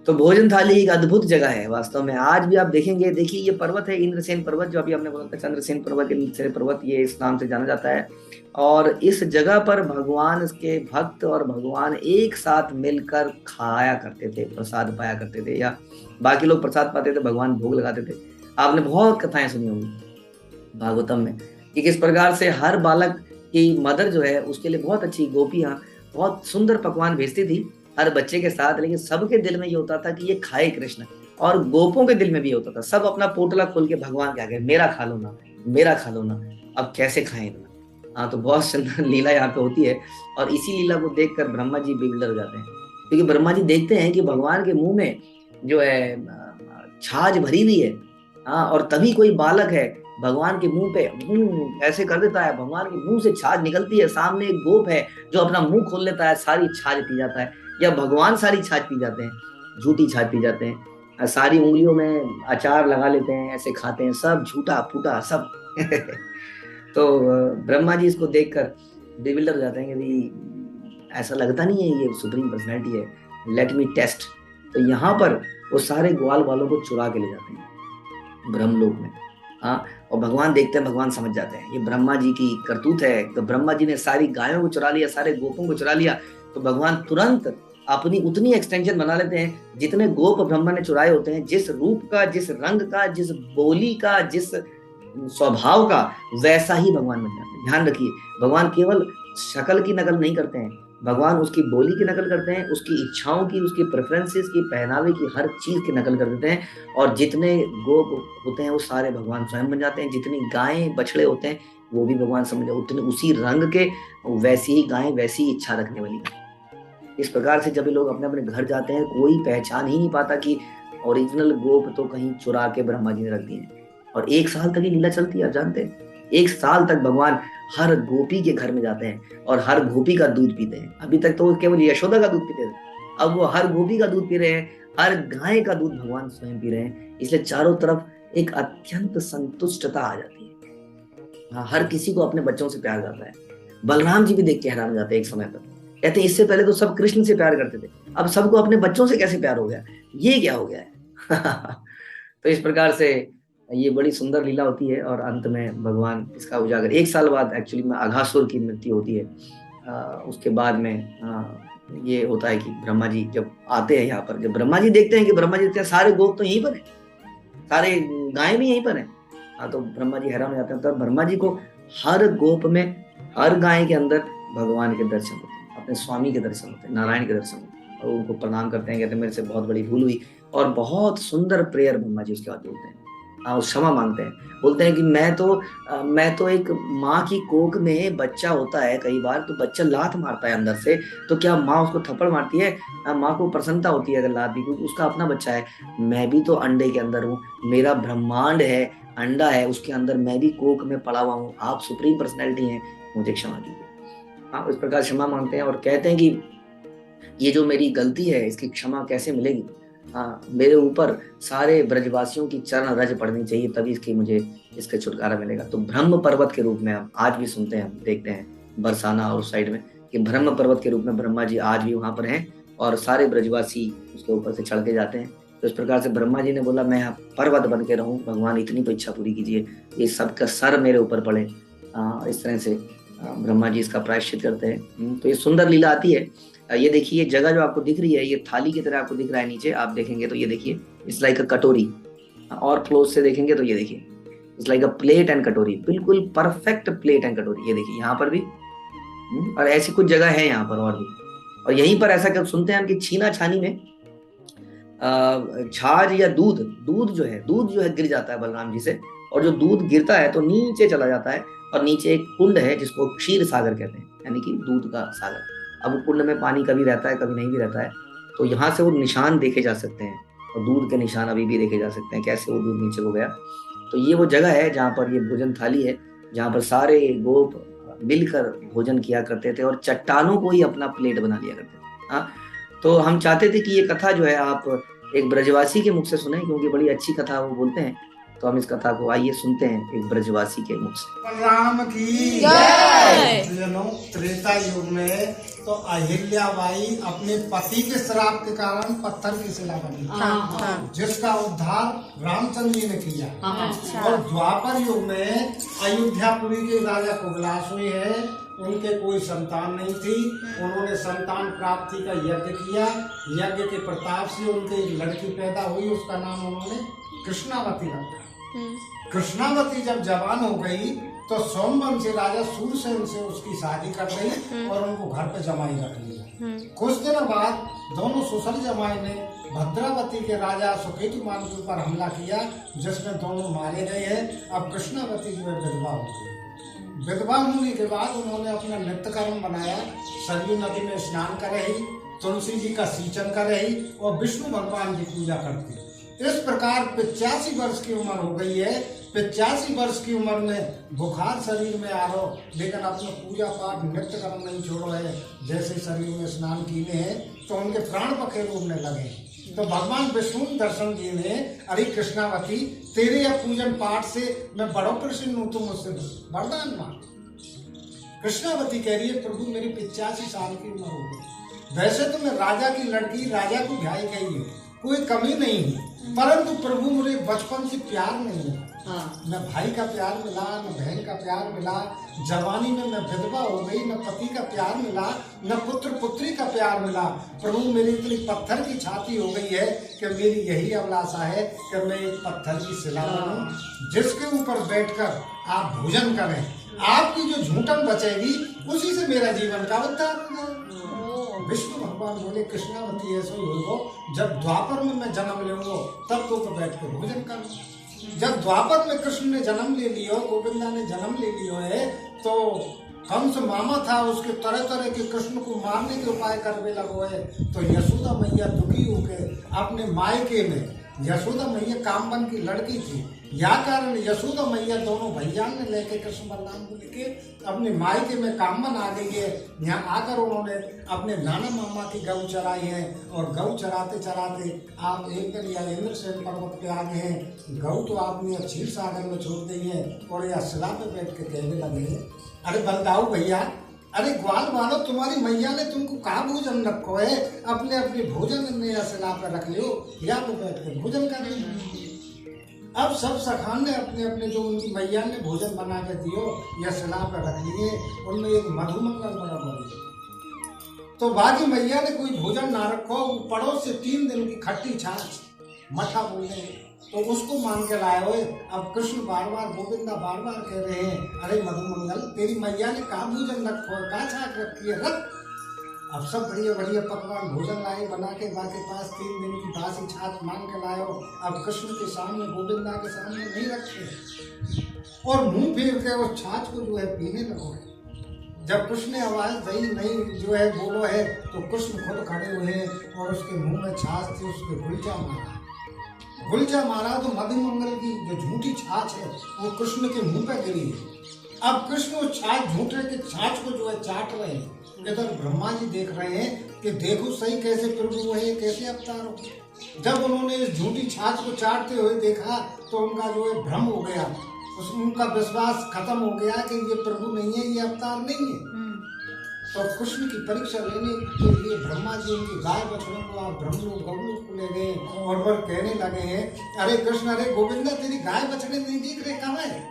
तो भोजन थाली एक अद्भुत जगह है वास्तव में। आज भी आप देखेंगे, देखिए ये पर्वत है इंद्रसेन पर्वत, जो अभी हमने बोला था चंद्रसेन पर्वत, इंद्रसेन पर्वत, ये इस नाम से जाना जाता है। और इस जगह पर भगवान के भक्त और भगवान एक साथ मिलकर खाया करते थे, प्रसाद पाया करते थे, या बाकी लोग प्रसाद पाते थे, भगवान भोग लगाते थे। आपने बहुत कथाएं सुनी होंगी भागवतम में कि किस प्रकार से हर बालक की मदर जो है उसके लिए बहुत अच्छी गोपियां बहुत सुंदर पकवान भेजती थी हर बच्चे के साथ। लेकिन सबके दिल में ये होता था कि ये खाए कृष्ण, और गोपों के दिल में भी होता था, सब अपना पोटला खोल के भगवान के आगे, मेरा खा लो ना, मेरा खा लो ना, अब कैसे खाएं इतना। तो बहुत सुंदर लीला यहाँ पे होती है। और इसी लीला को देखकर ब्रह्मा जी बिगड़र हो जाते हैं, क्योंकि ब्रह्मा जी देखते हैं कि भगवान के मुंह में जो है छाछ भरी हुई है, और तभी कोई बालक है भगवान के मुंह पे ऐसे कर देता है, भगवान के मुंह से छाछ निकलती है। सामने एक गोप है जो अपना मुंह खोल लेता है, सारी छाछ पी जाता है, या भगवान सारी छाछ पी जाते हैं, झूठी छाछ पी जाते हैं, सारी उंगलियों में अचार लगा लेते हैं, ऐसे खाते हैं, सब झूठा फूटा सब। तो ब्रह्मा जी इसको देखकर बेविल्डर हो जाते हैं कि भाई ऐसा लगता नहीं है ये सुप्रीम पर्सनैलिटी है, लेट मी टेस्ट। तो यहाँ पर वो सारे ग्वाल वालों को चुरा के ले जाते हैं ब्रह्मलोक में। हाँ, और भगवान देखते हैं, भगवान समझ जाते हैं ये ब्रह्मा जी की करतूत है। तो ब्रह्मा जी ने सारी गायों को चुरा लिया, सारे गोपों को चुरा लिया, तो भगवान तुरंत अपनी उतनी एक्सटेंशन बना लेते हैं जितने गोप ब्रह्मा ने चुराए होते हैं। जिस रूप का, जिस रंग का, जिस बोली का, जिस स्वभाव का, वैसा ही भगवान बन जाते हैं। ध्यान रखिए, भगवान केवल शक्ल की नकल नहीं करते हैं, भगवान उसकी बोली की नकल करते हैं, उसकी इच्छाओं की, उसकी प्रेफरेंसेस की, पहनावे की, हर चीज की नकल कर देते हैं। और जितने गोप होते हैं वो सारे भगवान स्वयं बन जाते हैं। जितनी गायें बछड़े होते हैं वो भी भगवान समझ, उतने उसी रंग के, वैसी ही गायें, वैसी ही इच्छा रखने वाली गायें। इस प्रकार से जब लोग अपने अपने घर जाते हैं, कोई पहचान ही नहीं पाता कि ओरिजिनल गोप तो कहीं चुरा के ब्रह्मा जी ने रख दिए। और 1 साल तक ये लीला चलती है, आप जानते हैं 1 साल तक भगवान हर गोपी के घर में जाते हैं और हर गोपी का दूध पीते हैं। अभी तक तो वो केवल यशोदा का दूध पीते थे, अब वो हर गोपी का दूध पी रहे हैं, हर गाय का दूध भगवान स्वयं पी रहे हैं। इसलिए चारों तरफ एक अत्यंत संतुष्टता आ जाती है। हाँ, हर किसी को अपने बच्चों से प्यार जाता है। बलराम जी भी देख के हैरान हो जाते हैं एक समय पर, कहते हैं इससे पहले तो सब कृष्ण से प्यार करते थे, अब सबको अपने बच्चों से कैसे प्यार हो गया, ये क्या हो गया है। तो इस प्रकार से ये बड़ी सुंदर लीला होती है। और अंत में भगवान इसका उजागर 1 साल बाद एक्चुअली में अघासुर की मृत्यु होती है। उसके बाद में ये होता है कि ब्रह्मा जी जब आते हैं यहाँ पर, जब ब्रह्मा जी देखते हैं कि ब्रह्मा जी देखते हैं सारे गोप तो यहीं पर है, सारे गाय भी यहीं पर है। हाँ, तो ब्रह्मा जी हैरान हो जाते हैं। तो ब्रह्मा जी को हर गोप में, हर गाय के अंदर भगवान के दर्शन होते हैं, अपने स्वामी के दर्शन होते हैं, नारायण के दर्शन होते हैं, और उनको प्रणाम करते हैं, कहते हैं मेरे से बहुत बड़ी भूल हुई। और बहुत सुंदर प्रेयर ब्रह्मा जी उसके बाद बोलते हैं, क्षमा मांगते हैं, बोलते हैं कि मैं तो एक माँ की कोख में बच्चा होता है, कई बार तो बच्चा लात मारता है अंदर से, तो क्या माँ उसको थप्पड़ मारती है? माँ को प्रसन्नता होती है अगर लात दी, क्योंकि उसका अपना बच्चा है। मैं भी तो अंडे के अंदर हूँ, मेरा ब्रह्मांड है, अंडा है, उसके अंदर मैं भी कोख में पड़ा हुआ हूँ, आप सुप्रीम पर्सनैलिटी हैं, मुझे क्षमा कीजिए। हाँ, इस प्रकार क्षमा मांगते हैं और कहते हैं कि ये जो मेरी गलती है इसकी क्षमा कैसे मिलेगी? हाँ, मेरे ऊपर सारे ब्रजवासियों की चरण रज पड़नी चाहिए, तभी मुझे इसका छुटकारा मिलेगा। तो ब्रह्म पर्वत के रूप में हम आज भी सुनते हैं, देखते हैं बरसाना और उस साइड में, कि ब्रह्म पर्वत के रूप में ब्रह्मा जी आज भी वहां पर हैं और सारे ब्रजवासी उसके ऊपर से चढ़ के जाते हैं। तो इस प्रकार से ब्रह्मा जी ने बोला मैं पर्वत बन के रहूं, भगवान इतनी तो इच्छा पूरी कीजिए, ये सबका सर मेरे ऊपर पड़े। इस तरह से ब्रह्मा जी इसका प्रायश्चित करते हैं। तो ये सुंदर लीला आती है। ये देखिए, ये जगह जो आपको दिख रही है, ये थाली की तरह आपको दिख रहा है नीचे, आप देखेंगे तो ये देखिए इट्स लाइक अ कटोरी, और क्लोज से देखेंगे तो ये देखिए it's like a plate and कटोरी, बिल्कुल परफेक्ट प्लेट एंड कटोरी। ये देखिए यहाँ पर भी, और ऐसी कुछ जगह है यहाँ पर और भी। और यहीं पर ऐसा कब सुनते हैं हम कि छीना छानी में छाछ या दूध जो है गिर जाता है बलराम जी से, और जो दूध गिरता है तो नीचे चला जाता है, और नीचे एक कुंड है जिसको क्षीर सागर कहते हैं, यानी कि दूध का सागर। अब वो कुंड में पानी कभी रहता है कभी नहीं भी रहता है, तो यहाँ से वो निशान देखे जा सकते हैं, और दूध के निशान अभी भी देखे जा सकते हैं, कैसे वो दूध नीचे को गया। तो ये वो जगह है जहाँ पर ये भोजन थाली है, जहाँ पर सारे गोप मिलकर भोजन किया करते थे और चट्टानों को ही अपना प्लेट बना लिया करते थे। हाँ, तो हम चाहते थे कि ये कथा जो है आप एक ब्रजवासी के मुख से सुने, क्योंकि बड़ी अच्छी कथा वो बोलते हैं। तो हम इस कथा को आइए सुनते हैं एक ब्रजवासी के मुख से। राम की जय। त्रेता युग में तो अहिल्याबाई अपने पति के श्राप के कारण पत्थर की शिला बनी, जिसका उद्धार रामचंद्र जी ने किया। और द्वापर युग में अयोध्यापुरी के राजा कुबलाश हुए हैं, उनके कोई संतान नहीं थी, उन्होंने संतान प्राप्ति का यज्ञ किया, यज्ञ के प्रताप से उनके एक लड़की पैदा हुई, उसका नाम उन्होंने कृष्णावती रखा। कृष्णावती जब जवान हो गई तो सोमवंशी राजा सूरसेन से उसकी शादी कर दी और उनको घर पे जमाई रख लिया। कुछ दिनों बाद दोनों सुसल जमाई ने भद्रावती के राजा सुकेतुमान के ऊपर हमला किया, जिसमें दोनों मारे गए हैं। अब कृष्णावती जो है विधवा हो गई। विधवा होने के बाद उन्होंने अपना नित्य कर्म बनाया, सरयू नदी में स्नान कर रही, तुलसी जी का सींचन कर रही और विष्णु भगवान की पूजा करती। इस प्रकार 85 वर्ष की उम्र हो गई है, 85 वर्ष की उम्र में बुखार शरीर में आ रहा हो, लेकिन अपना पूजा पाठ नित्य कर्म नहीं छोड़ो है, जैसे शरीर में स्नान किए हैं तो उनके प्राण पखे उड़ने लगे। तो भगवान विष्णु दर्शन दिए ने, अरे कृष्णावती तेरे या पूजन पाठ से मैं बड़ो प्रसन्न हूँ, तुम मुझसे वरदान मांग। कृष्णावती कह रही है प्रभु मेरी 85 साल की उम्र हो गई, वैसे तो मैं राजा की लड़की, राजा को भाई गई हूँ, कोई कमी नहीं है, परंतु प्रभु मुझे बचपन से प्यार नहीं है। न भाई का प्यार मिला, न बहन का प्यार मिला, जवानी में मैं विधवा हो गई, न पति का प्यार मिला, न पुत्र पुत्री का प्यार मिला। प्रभु मेरी इतनी पत्थर की छाती हो गई है कि मेरी यही अभिलाषा है कि मैं एक पत्थर की शिला बनूं, जिसके ऊपर बैठकर आप भोजन करें, आपकी जो झूठन बचेगी उसी से मेरा जीवन का उद्धार होगा। विष्णु भगवान बोले कृष्णावती ऐसा ही होगा, जब द्वापर में मैं जन्म लूंगा तब तो बैठ कर भोजन करूँ। जब द्वापर में कृष्ण ने जन्म ले लियो, गोविंदा ने जन्म ले लियो है, तो कंस मामा था, उसके तरह तरह के कृष्ण को मारने के उपाय करने लगो है। तो यशोदा मैया दुखी होकर अपने मायके में, यशोदा मैया कामबन की लड़की थी, या कारण यशोदा मैया दोनों भैया ने लेके कृष्ण बलराम को लेके अपने मायके में कामबन आ गई है। यहाँ आकर उन्होंने अपने नाना मामा की गऊ चराई है, और गऊ चराते चराते आप एक दिन या इंद्रसेन पर्वत पे आ गए हैं। गऊ तो आपने क्षीर सागर में छोड़ दी है, और यह शिला पे बैठ के कहने लगे हैं, अरे बलदाऊ भैया, अरे ग्वाल वालों तुम्हारी मैया ने तुमको कहा भोजन रखो है, अपने अपने भोजन ने या शिला पे रख लियो, या पे बैठ कर भोजन कर लो। अब सब सखान ने अपने अपने जो उनकी मैया ने भोजन बना के दियो या शिला पर रख लिए, उनमें एक मधुमंगल बड़ा बड़ी। तो बाकी मैया ने कोई भोजन ना रखो, वो पड़ोस से 3 दिन की खट्टी छाछ मठा बोले, तो उसको मांग के लाए हुए। अब कृष्ण बार बार, गोविंदा बार बार कह रहे हैं, अरे मधुमंगल तेरी मैया ने कहा भोजन रखो है, कहा छाछ रखी है, रख। अब सब बढ़िया बढ़िया पकवान भोजन लाए बना के, बाकी पास 3 दिन की बासी छाछ मांग के लाए हो। अब कृष्ण के सामने, गोविंदा के सामने नहीं रखे, और मुंह फेर के उस छाछ को जो है पीने लगो है। जब कृष्ण ने आवाज दी नहीं जो है बोलो है, तो कृष्ण खुद खड़े हुए और उसके मुंह में छाछ थी, उसके गुलचा मारा। गुलचा मारा तो मधुमंगल की जो झूठी छाछ है वो कृष्ण के मुंह पे गिरी है। अब कृष्ण उस छाछ, झूठे के छाछ को जो है चाट रहे हैं। इधर ब्रह्मा जी देख रहे हैं कि देखो सही कैसे प्रभु है, कैसे अवतार हो। जब उन्होंने इस झूठी छाछ को चाटते हुए देखा तो उनका जो है भ्रम हो गया, उनका विश्वास खत्म हो गया कि ये प्रभु नहीं है, ये अवतार नहीं है। तो कृष्ण की परीक्षा लेने के लिए ब्रह्मा जी उनकी गाय बछड़ों को आप ब्रह्मलोक गौलोक को ले गए, और वह कहने लगे हैं, अरे कृष्ण, अरे गोविंदा तेरी गाय बछड़े नहीं दिख रहे, कहाँ है?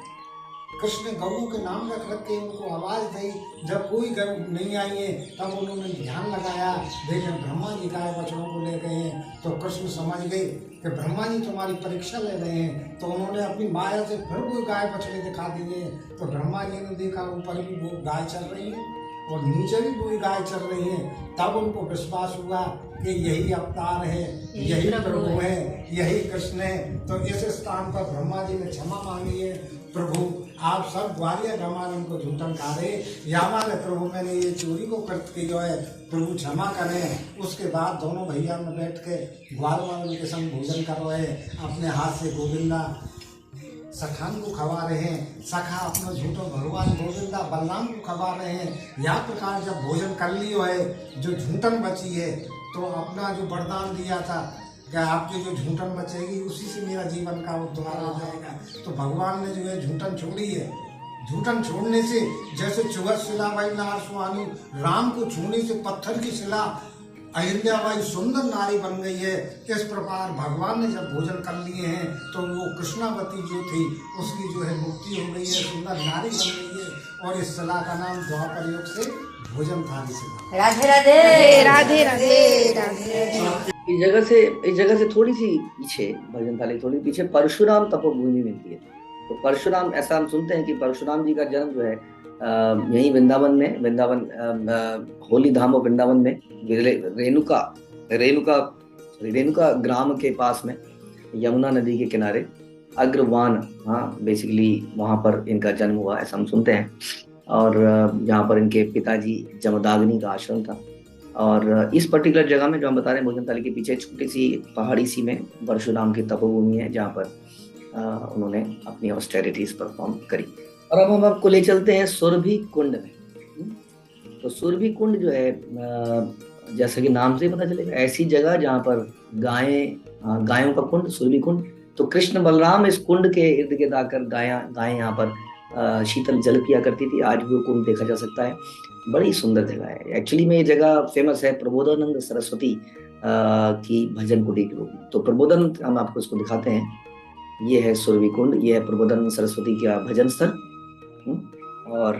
कृष्ण ने गऊ के नाम रख रखे, उनको आवाज दी। जब कोई गऊ नहीं आई है तब उन्होंने ध्यान लगाया, देखें ब्रह्मा जी गाय बछड़ों को ले गए हैं। तो कृष्ण समझ गए कि ब्रह्मा जी तुम्हारी परीक्षा ले रहे हैं, तो उन्होंने अपनी माया से फिर कोई गाय बछड़े दिखा दिए। तो ब्रह्मा जी ने देखा ऊपर भी वो गाय चल रही है और नीचे भी कोई गाय चल रही है। तब उनको विश्वास हुआ कि यही अवतार है, यही प्रभु है, यही कृष्ण है। तो इस स्थान पर ब्रह्मा जी ने क्षमा मांगी है, प्रभु आप सब ग्वालिया गमान को झूठन खा रहे, यामा ने प्रभु मैंने ये चोरी को कृत की जो है, प्रभु क्षमा करें। उसके बाद दोनों भैया में बैठ के ग्वाल वालों के संग भोजन कर रहे हैं। अपने हाथ से गोविंदा सखान को खवा रहे हैं, सखा अपना झूठो भगवान गोविंदा बलराम को खवा रहे हैं। यह प्रकार जब भोजन कर लियो है, जो झूठन बची है, तो अपना जो वरदान दिया था कि आपकी जो झूठन बचेगी उसी से मेरा जीवन का उद्धार हो जाएगा। तो भगवान ने जो है झूठन छोड़ी है। झूठन छोड़ने से जैसे चुहत शिला बाई नार सुहानी, राम को छूने से पत्थर की शिला अहिल्याबाई सुंदर नारी बन गई है। इस प्रकार भगवान ने जब भोजन कर लिए हैं तो वो कृष्णावती जो थी उसकी जो है मुक्ति हो गई है, सुंदर नारी बन गई है। और इस शिला का नाम द्वापर युग से भोजन थाली शिला। राधे राधे राधे राधे राधे। इस जगह से थोड़ी सी पीछे, भजन थाली थोड़ी पीछे परशुराम तपोभूमि मिलती है। तो परशुराम, ऐसा हम सुनते हैं कि परशुराम जी का जन्म जो है यही वृंदावन में, होली धाम और वृंदावन में रेणुका ग्राम के पास में, यमुना नदी के किनारे अग्रवान, हाँ बेसिकली वहां पर इनका जन्म हुआ, ऐसा हम सुनते हैं। और यहाँ पर इनके पिताजी जमदाग्नि का आश्रम था। और इस पर्टिकुलर जगह में जो हम बता रहे हैं भोजन थाली के पीछे छोटी सी पहाड़ी सी में परशुराम की तपोभूमि है, जहाँ पर उन्होंने अपनी ऑस्टेरिटीज परफॉर्म करी। और अब हम आपको ले चलते हैं सुरभि कुंड में। तो सुरभि कुंड जो है, जैसा कि नाम से ही पता चलेगा, ऐसी जगह जहाँ पर गायों का कुंड, सुरभि कुंड। तो कृष्ण बलराम इस कुंड के इर्द गिर्द आकर गायें यहाँ पर शीतल जल पिया करती थी। आज भी वो कुंड देखा जा सकता है। बड़ी सुंदर जगह है। एक्चुअली में ये जगह फेमस है प्रबोधानंद सरस्वती की भजन कुटी के रूप में। तो प्रबोधन, हम आपको इसको दिखाते हैं। ये है सुरभि कुंड, ये है प्रबोधानंद सरस्वती का भजन स्थल। और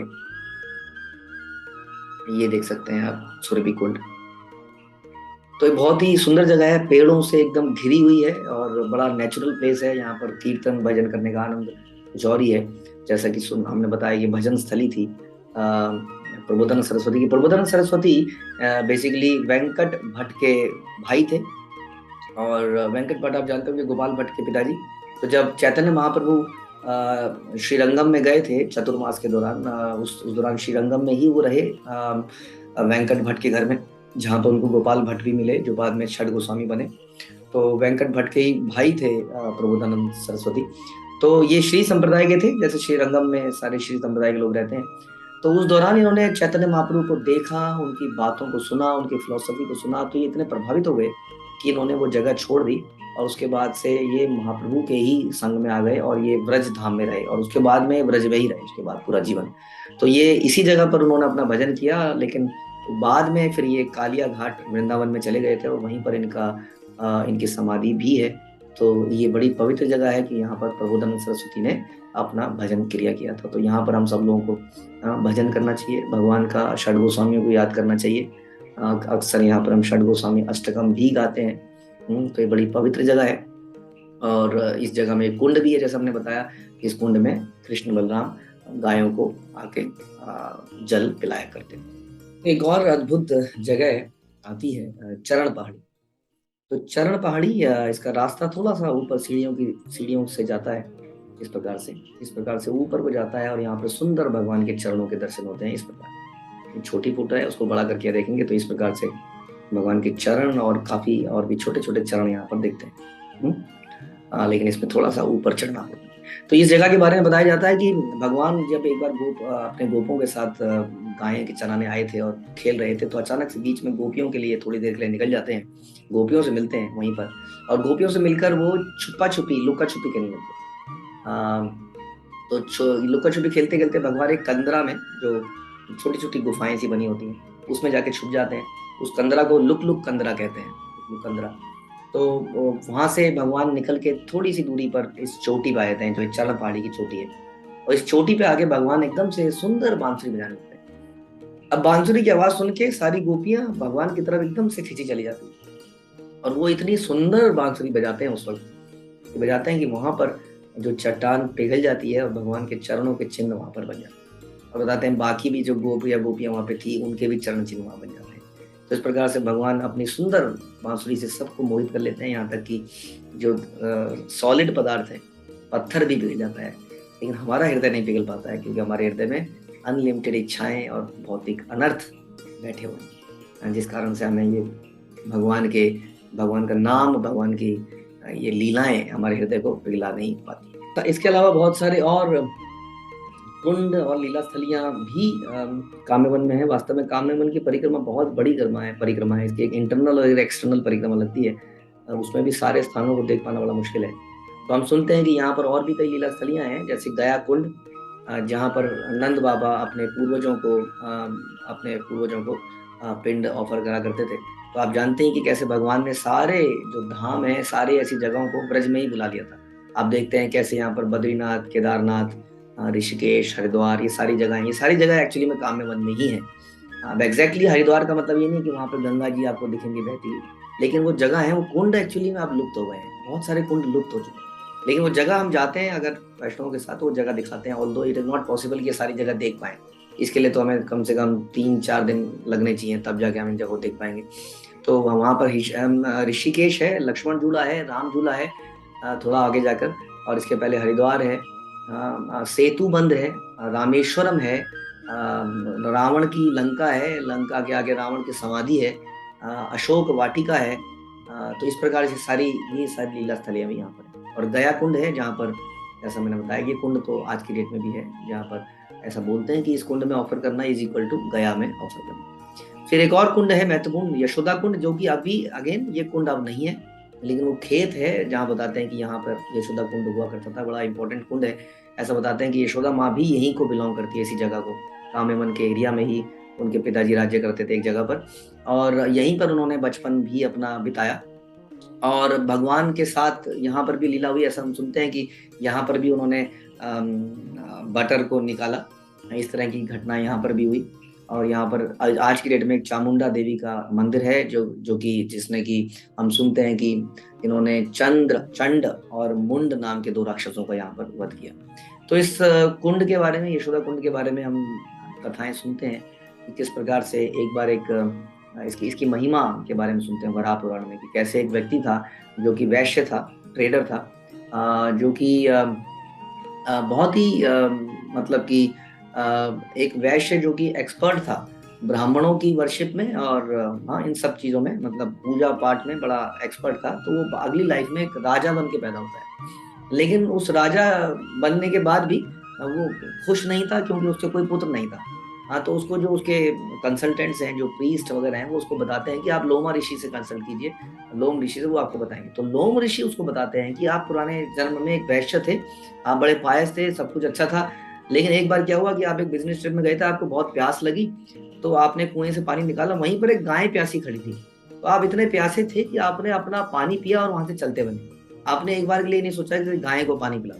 ये देख सकते हैं आप सुरभि कुंड। तो ये बहुत ही सुंदर जगह है, पेड़ों से एकदम घिरी हुई है और बड़ा नेचुरल प्लेस है। यहाँ पर कीर्तन भजन करने का आनंद कुछ और ही है। जैसा कि हमने बताया, ये भजन स्थली थी प्रबोधानंद सरस्वती की। प्रबोधानंद सरस्वती बेसिकली वेंकट भट्ट के भाई थे। और वेंकट भट्ट आप जानते होंगे, गोपाल भट्ट के पिताजी। तो जब चैतन्य महाप्रभु श्रीरंगम में गए थे चतुर्मास के दौरान, उस दौरान श्रीरंगम में ही वो रहे वेंकट भट्ट के घर में, जहाँ पर उनको गोपाल भट्ट भी मिले जो बाद में छठ गोस्वामी बने। तो वेंकट भट्ट के ही भाई थे प्रबोधानंद सरस्वती। तो ये श्री संप्रदाय के थे, जैसे श्रीरंगम में सारे श्री संप्रदाय के लोग रहते हैं। तो उस दौरान इन्होंने चैतन्य महाप्रभु को देखा, उनकी बातों को सुना, उनकी फिलोसफी को सुना। तो ये इतने प्रभावित हो गए कि इन्होंने वो जगह छोड़ दी और उसके बाद से ये महाप्रभु के ही संग में आ गए और ये ब्रज धाम में रहे। और उसके बाद में ब्रज में ही रहे उसके बाद पूरा जीवन। तो ये इसी जगह पर उन्होंने अपना भजन किया। लेकिन बाद में फिर ये कालिया घाट वृंदावन में चले गए थे और वहीं पर इनकी समाधि भी है। तो ये बड़ी पवित्र जगह है कि यहाँ पर प्रबोधानंद सरस्वती ने अपना भजन क्रिया किया था। तो यहाँ पर हम सब लोगों को भजन करना चाहिए, भगवान का षड गोस्वामियों को याद करना चाहिए। अक्सर यहाँ पर हम षड गोस्वामी अष्टकम भी गाते हैं। तो ये बड़ी पवित्र जगह है। और इस जगह में कुंड भी है, जैसा हमने बताया। इस कुंड में कृष्ण बलराम गायों को आके जल पिलाया करते हैं। एक और अद्भुत जगह आती है चरण पहाड़ी। तो चरण पहाड़ी, इसका रास्ता थोड़ा सा ऊपर सीढ़ियों से जाता है। इस प्रकार से ऊपर को जाता है और यहाँ पर सुंदर भगवान के चरणों के दर्शन होते हैं। इस प्रकार छोटी फुट है, उसको बड़ा करके देखेंगे तो इस प्रकार से भगवान के चरण और काफी और भी छोटे छोटे चरण यहाँ पर दिखते हैं। लेकिन इसमें थोड़ा सा ऊपर चढ़ना होता है। तो इस जगह के बारे में बताया जाता है कि भगवान जब एक बार अपने गोपों के साथ गायें के चराने आए थे और खेल रहे थे, तो अचानक से बीच में गोपियों के लिए थोड़ी देर के लिए निकल जाते हैं, गोपियों से मिलते हैं वहीं पर। और गोपियों से मिलकर वो लुका छुपी खेलने लगते। तो लुका छुपी खेलते खेलते भगवान एक कंदरा में, जो छोटी छोटी गुफाएं सी बनी होती हैं, उसमें जाके छुप जाते हैं। उस कंदरा को लुक कंदरा कहते हैं, लुक कंदरा। तो वहां से भगवान निकल के थोड़ी सी दूरी पर इस चोटी पे आते हैं, जो चरण पहाड़ी की चोटी है। और इस चोटी पे आगे भगवान एकदम से सुंदर बांसुरी बजाने लगते हैं। अब बांसुरी की आवाज सुन के सारी गोपियां भगवान की तरफ एकदम से खींची चली जाती है। और वो इतनी सुंदर बांसुरी बजाते हैं उस वक्त, बजाते हैं कि वहां पर जो चट्टान पिघल जाती है और भगवान के चरणों के चिन्ह वहां पर बन जाते हैं। और बताते हैं बाकी भी जो गोपियां वहां पे थी, उनके भी चरण चिन्ह वहां बन जाते हैं। तो इस प्रकार से भगवान अपनी सुंदर बांसुरी से सबको मोहित कर लेते हैं। यहाँ तक कि जो सॉलिड पदार्थ है, पत्थर भी पिघल जाता है, लेकिन हमारा हृदय नहीं पिघल पाता है, क्योंकि हमारे हृदय में अनलिमिटेड इच्छाएं और भौतिक अनर्थ बैठे हुए हैं, जिस कारण से हमें ये भगवान का नाम, भगवान की ये लीलाएं हमारे हृदय को पिघला नहीं पाती। तो इसके अलावा बहुत सारे और कुंड और लीला स्थलियां भी काम्यवन में है। वास्तव में काम्यवन की परिक्रमा बहुत बड़ी परिक्रमा है। इसकी एक इंटरनल और एक्सटर्नल परिक्रमा लगती है। उसमें भी सारे स्थानों को देख पाना बड़ा मुश्किल है। तो हम सुनते हैं कि यहाँ पर और भी कई लीला स्थलियां हैं, जैसे गया कुंड, जहाँ पर नंद बाबा अपने पूर्वजों को पिंड ऑफर करा करते थे। तो आप जानते हैं कि कैसे भगवान ने सारे जो धाम है, सारे ऐसी जगहों को ब्रज में ही बुला लिया था। आप देखते हैं कैसे यहाँ पर बद्रीनाथ, केदारनाथ, ऋषिकेश, हरिद्वार, ये सारी जगह एक्चुअली में काम्यवन में ही है। अब एग्जैक्टली हरिद्वार का मतलब ये नहीं कि वहाँ पर गंगा जी आपको दिखेंगी बहती हुई, लेकिन वो जगह है, वो कुंड एक्चुअली में आप लुप्त हो गए हैं। बहुत सारे कुंड लुप्त हो चुके हैं, लेकिन वो जगह हम जाते हैं अगर वैष्णव के साथ, वो जगह दिखाते हैं। Although it is not possible कि ये सारी जगह देख पाए। इसके लिए तो हमें कम से कम 3-4 दिन लगने चाहिए, तब जाके हम इन जगह देख पाएंगे। तो वहाँ पर ऋषिकेश है, लक्ष्मण झूला है, राम झूला है थोड़ा आगे जाकर, और इसके पहले हरिद्वार है, सेतु बंद है, रामेश्वरम है, रावण की लंका है, लंका के आगे रावण की समाधि है, अशोक वाटिका है। तो इस प्रकार से सारी लीला स्थलियां भी यहाँ पर है। और गया कुंड है जहाँ पर, जैसा मैंने बताया, ये कुंड तो आज की डेट में भी है, जहाँ पर ऐसा बोलते हैं कि इस कुंड में ऑफर करना इज इक्वल टू गया में ऑफर करना। फिर एक और कुंड है महत्वपूर्ण, यशोदा कुंड, जो कि अभी अगेन ये कुंड अब नहीं है, लेकिन वो खेत है जहाँ बताते हैं कि यहाँ पर यशोदा कुंड हुआ करता था, बड़ा इंपॉर्टेंट कुंड है। ऐसा बताते हैं कि यशोदा माँ भी यहीं को बिलोंग करती है, इसी जगह को, कामेवन के एरिया में ही उनके पिताजी राज्य करते थे एक जगह पर, और यहीं पर उन्होंने बचपन भी अपना बिताया। और भगवान के साथ यहाँ पर भी लीला हुई, ऐसा हम सुनते हैं कि यहाँ पर भी उन्होंने बटर को निकाला, इस तरह की घटना यहाँ पर भी हुई। और यहाँ पर आज की डेट में एक चामुंडा देवी का मंदिर है, जो कि जिसने कि हम सुनते हैं कि इन्होंने चंड और मुंड नाम के 2 राक्षसों का यहाँ पर वध किया। तो इस कुंड के बारे में, यशोदा कुंड के बारे में हम कथाएं सुनते हैं कि किस प्रकार से एक बार इसकी महिमा के बारे में सुनते हैं वराह पुराण में, कि कैसे एक व्यक्ति था जो कि वैश्य था, ट्रेडर था, जो कि बहुत ही मतलब कि एक वैश्य जो कि एक्सपर्ट था ब्राह्मणों की वर्शिप में, और हाँ, इन सब चीजों में, मतलब पूजा पाठ में बड़ा एक्सपर्ट था। तो वो अगली लाइफ में एक राजा बन के पैदा होता है, लेकिन उस राजा बनने के बाद भी वो खुश नहीं था, क्योंकि उसके कोई पुत्र नहीं था। हाँ, तो उसको जो उसके कंसल्टेंट्स हैं, जो प्रीस्ट वगैरह हैं, वो उसको बताते हैं कि आप लोमा ऋषि से कंसल्ट कीजिए, लोम ऋषि से, वो आपको बताएंगे। तो लोम ऋषि उसको बताते हैं कि आप पुराने जन्म में एक वैश्य थे, आप बड़े पायस थे, सब कुछ अच्छा था, लेकिन एक बार क्या हुआ कि आप एक बिजनेस ट्रिप में गए थे, आपको बहुत प्यास लगी, तो आपने कुएं से पानी निकाला, वहीं पर एक गाय प्यासी खड़ी थी, तो आप इतने प्यासे थे कि आपने अपना पानी पिया और वहां से चलते बने। आपने एक बार के लिए नहीं सोचा कि गाय को पानी पिला,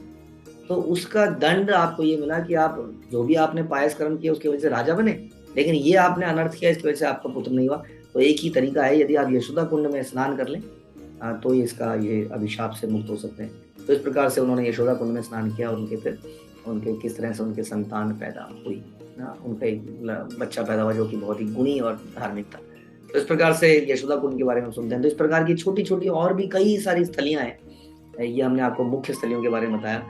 तो उसका दंड आपको ये मिला कि आप जो भी आपने पायस कर्म किया उसकी वजह से राजा बने, लेकिन ये आपने अनर्थ किया, इसकी वजह से आपका पुत्र नहीं हुआ। तो एक ही तरीका है, यदि आप यशोदा कुंड में स्नान कर लें तो ये अभिशाप से मुक्त हो सकते हैं। तो इस प्रकार से उन्होंने यशोदा कुंड में स्नान किया, और उनके किस तरह से उनके संतान पैदा हुई, उनका एक बच्चा पैदा हुआ जो कि बहुत ही गुणी और धार्मिक था। तो इस प्रकार से यशोदा कुंड के बारे में सुनते हैं। तो इस प्रकार की छोटी छोटी और भी कई सारी स्थलियां हैं, ये हमने आपको मुख्य स्थलियों के बारे में बताया।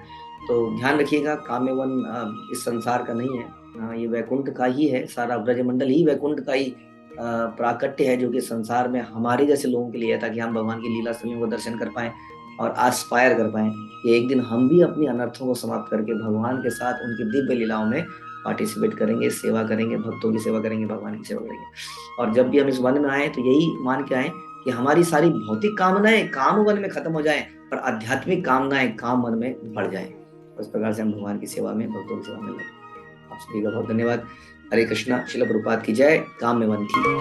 तो ध्यान रखिएगा, काम्यवन इस संसार का नहीं है, ये वैकुंठ का ही है, सारा ब्रजमंडल ही वैकुंठ का ही प्राकट्य है, जो कि संसार में हमारे जैसे लोगों के लिए है, ताकि हम भगवान की लीला स्थलियों को दर्शन कर पाएं और आस्पायर कर पाएं कि एक दिन हम भी अपनी अनर्थों को समाप्त करके भगवान के साथ उनकी दिव्य लीलाओं में पार्टिसिपेट करेंगे, सेवा करेंगे, भक्तों की सेवा करेंगे, भगवान की सेवा करेंगे। और जब भी हम इस वन में आए तो यही मान के आए कि हमारी सारी भौतिक कामनाएं काम वन में खत्म हो जाएं, पर आध्यात्मिक कामनाएं काम वन में बढ़ जाएं। उस प्रकार से हम भगवान की सेवा में, भक्तों की सेवा में लगे। आप सभी का बहुत धन्यवाद। हरे कृष्णा। श्रील प्रभुपाद की जय। काम में वन की जय।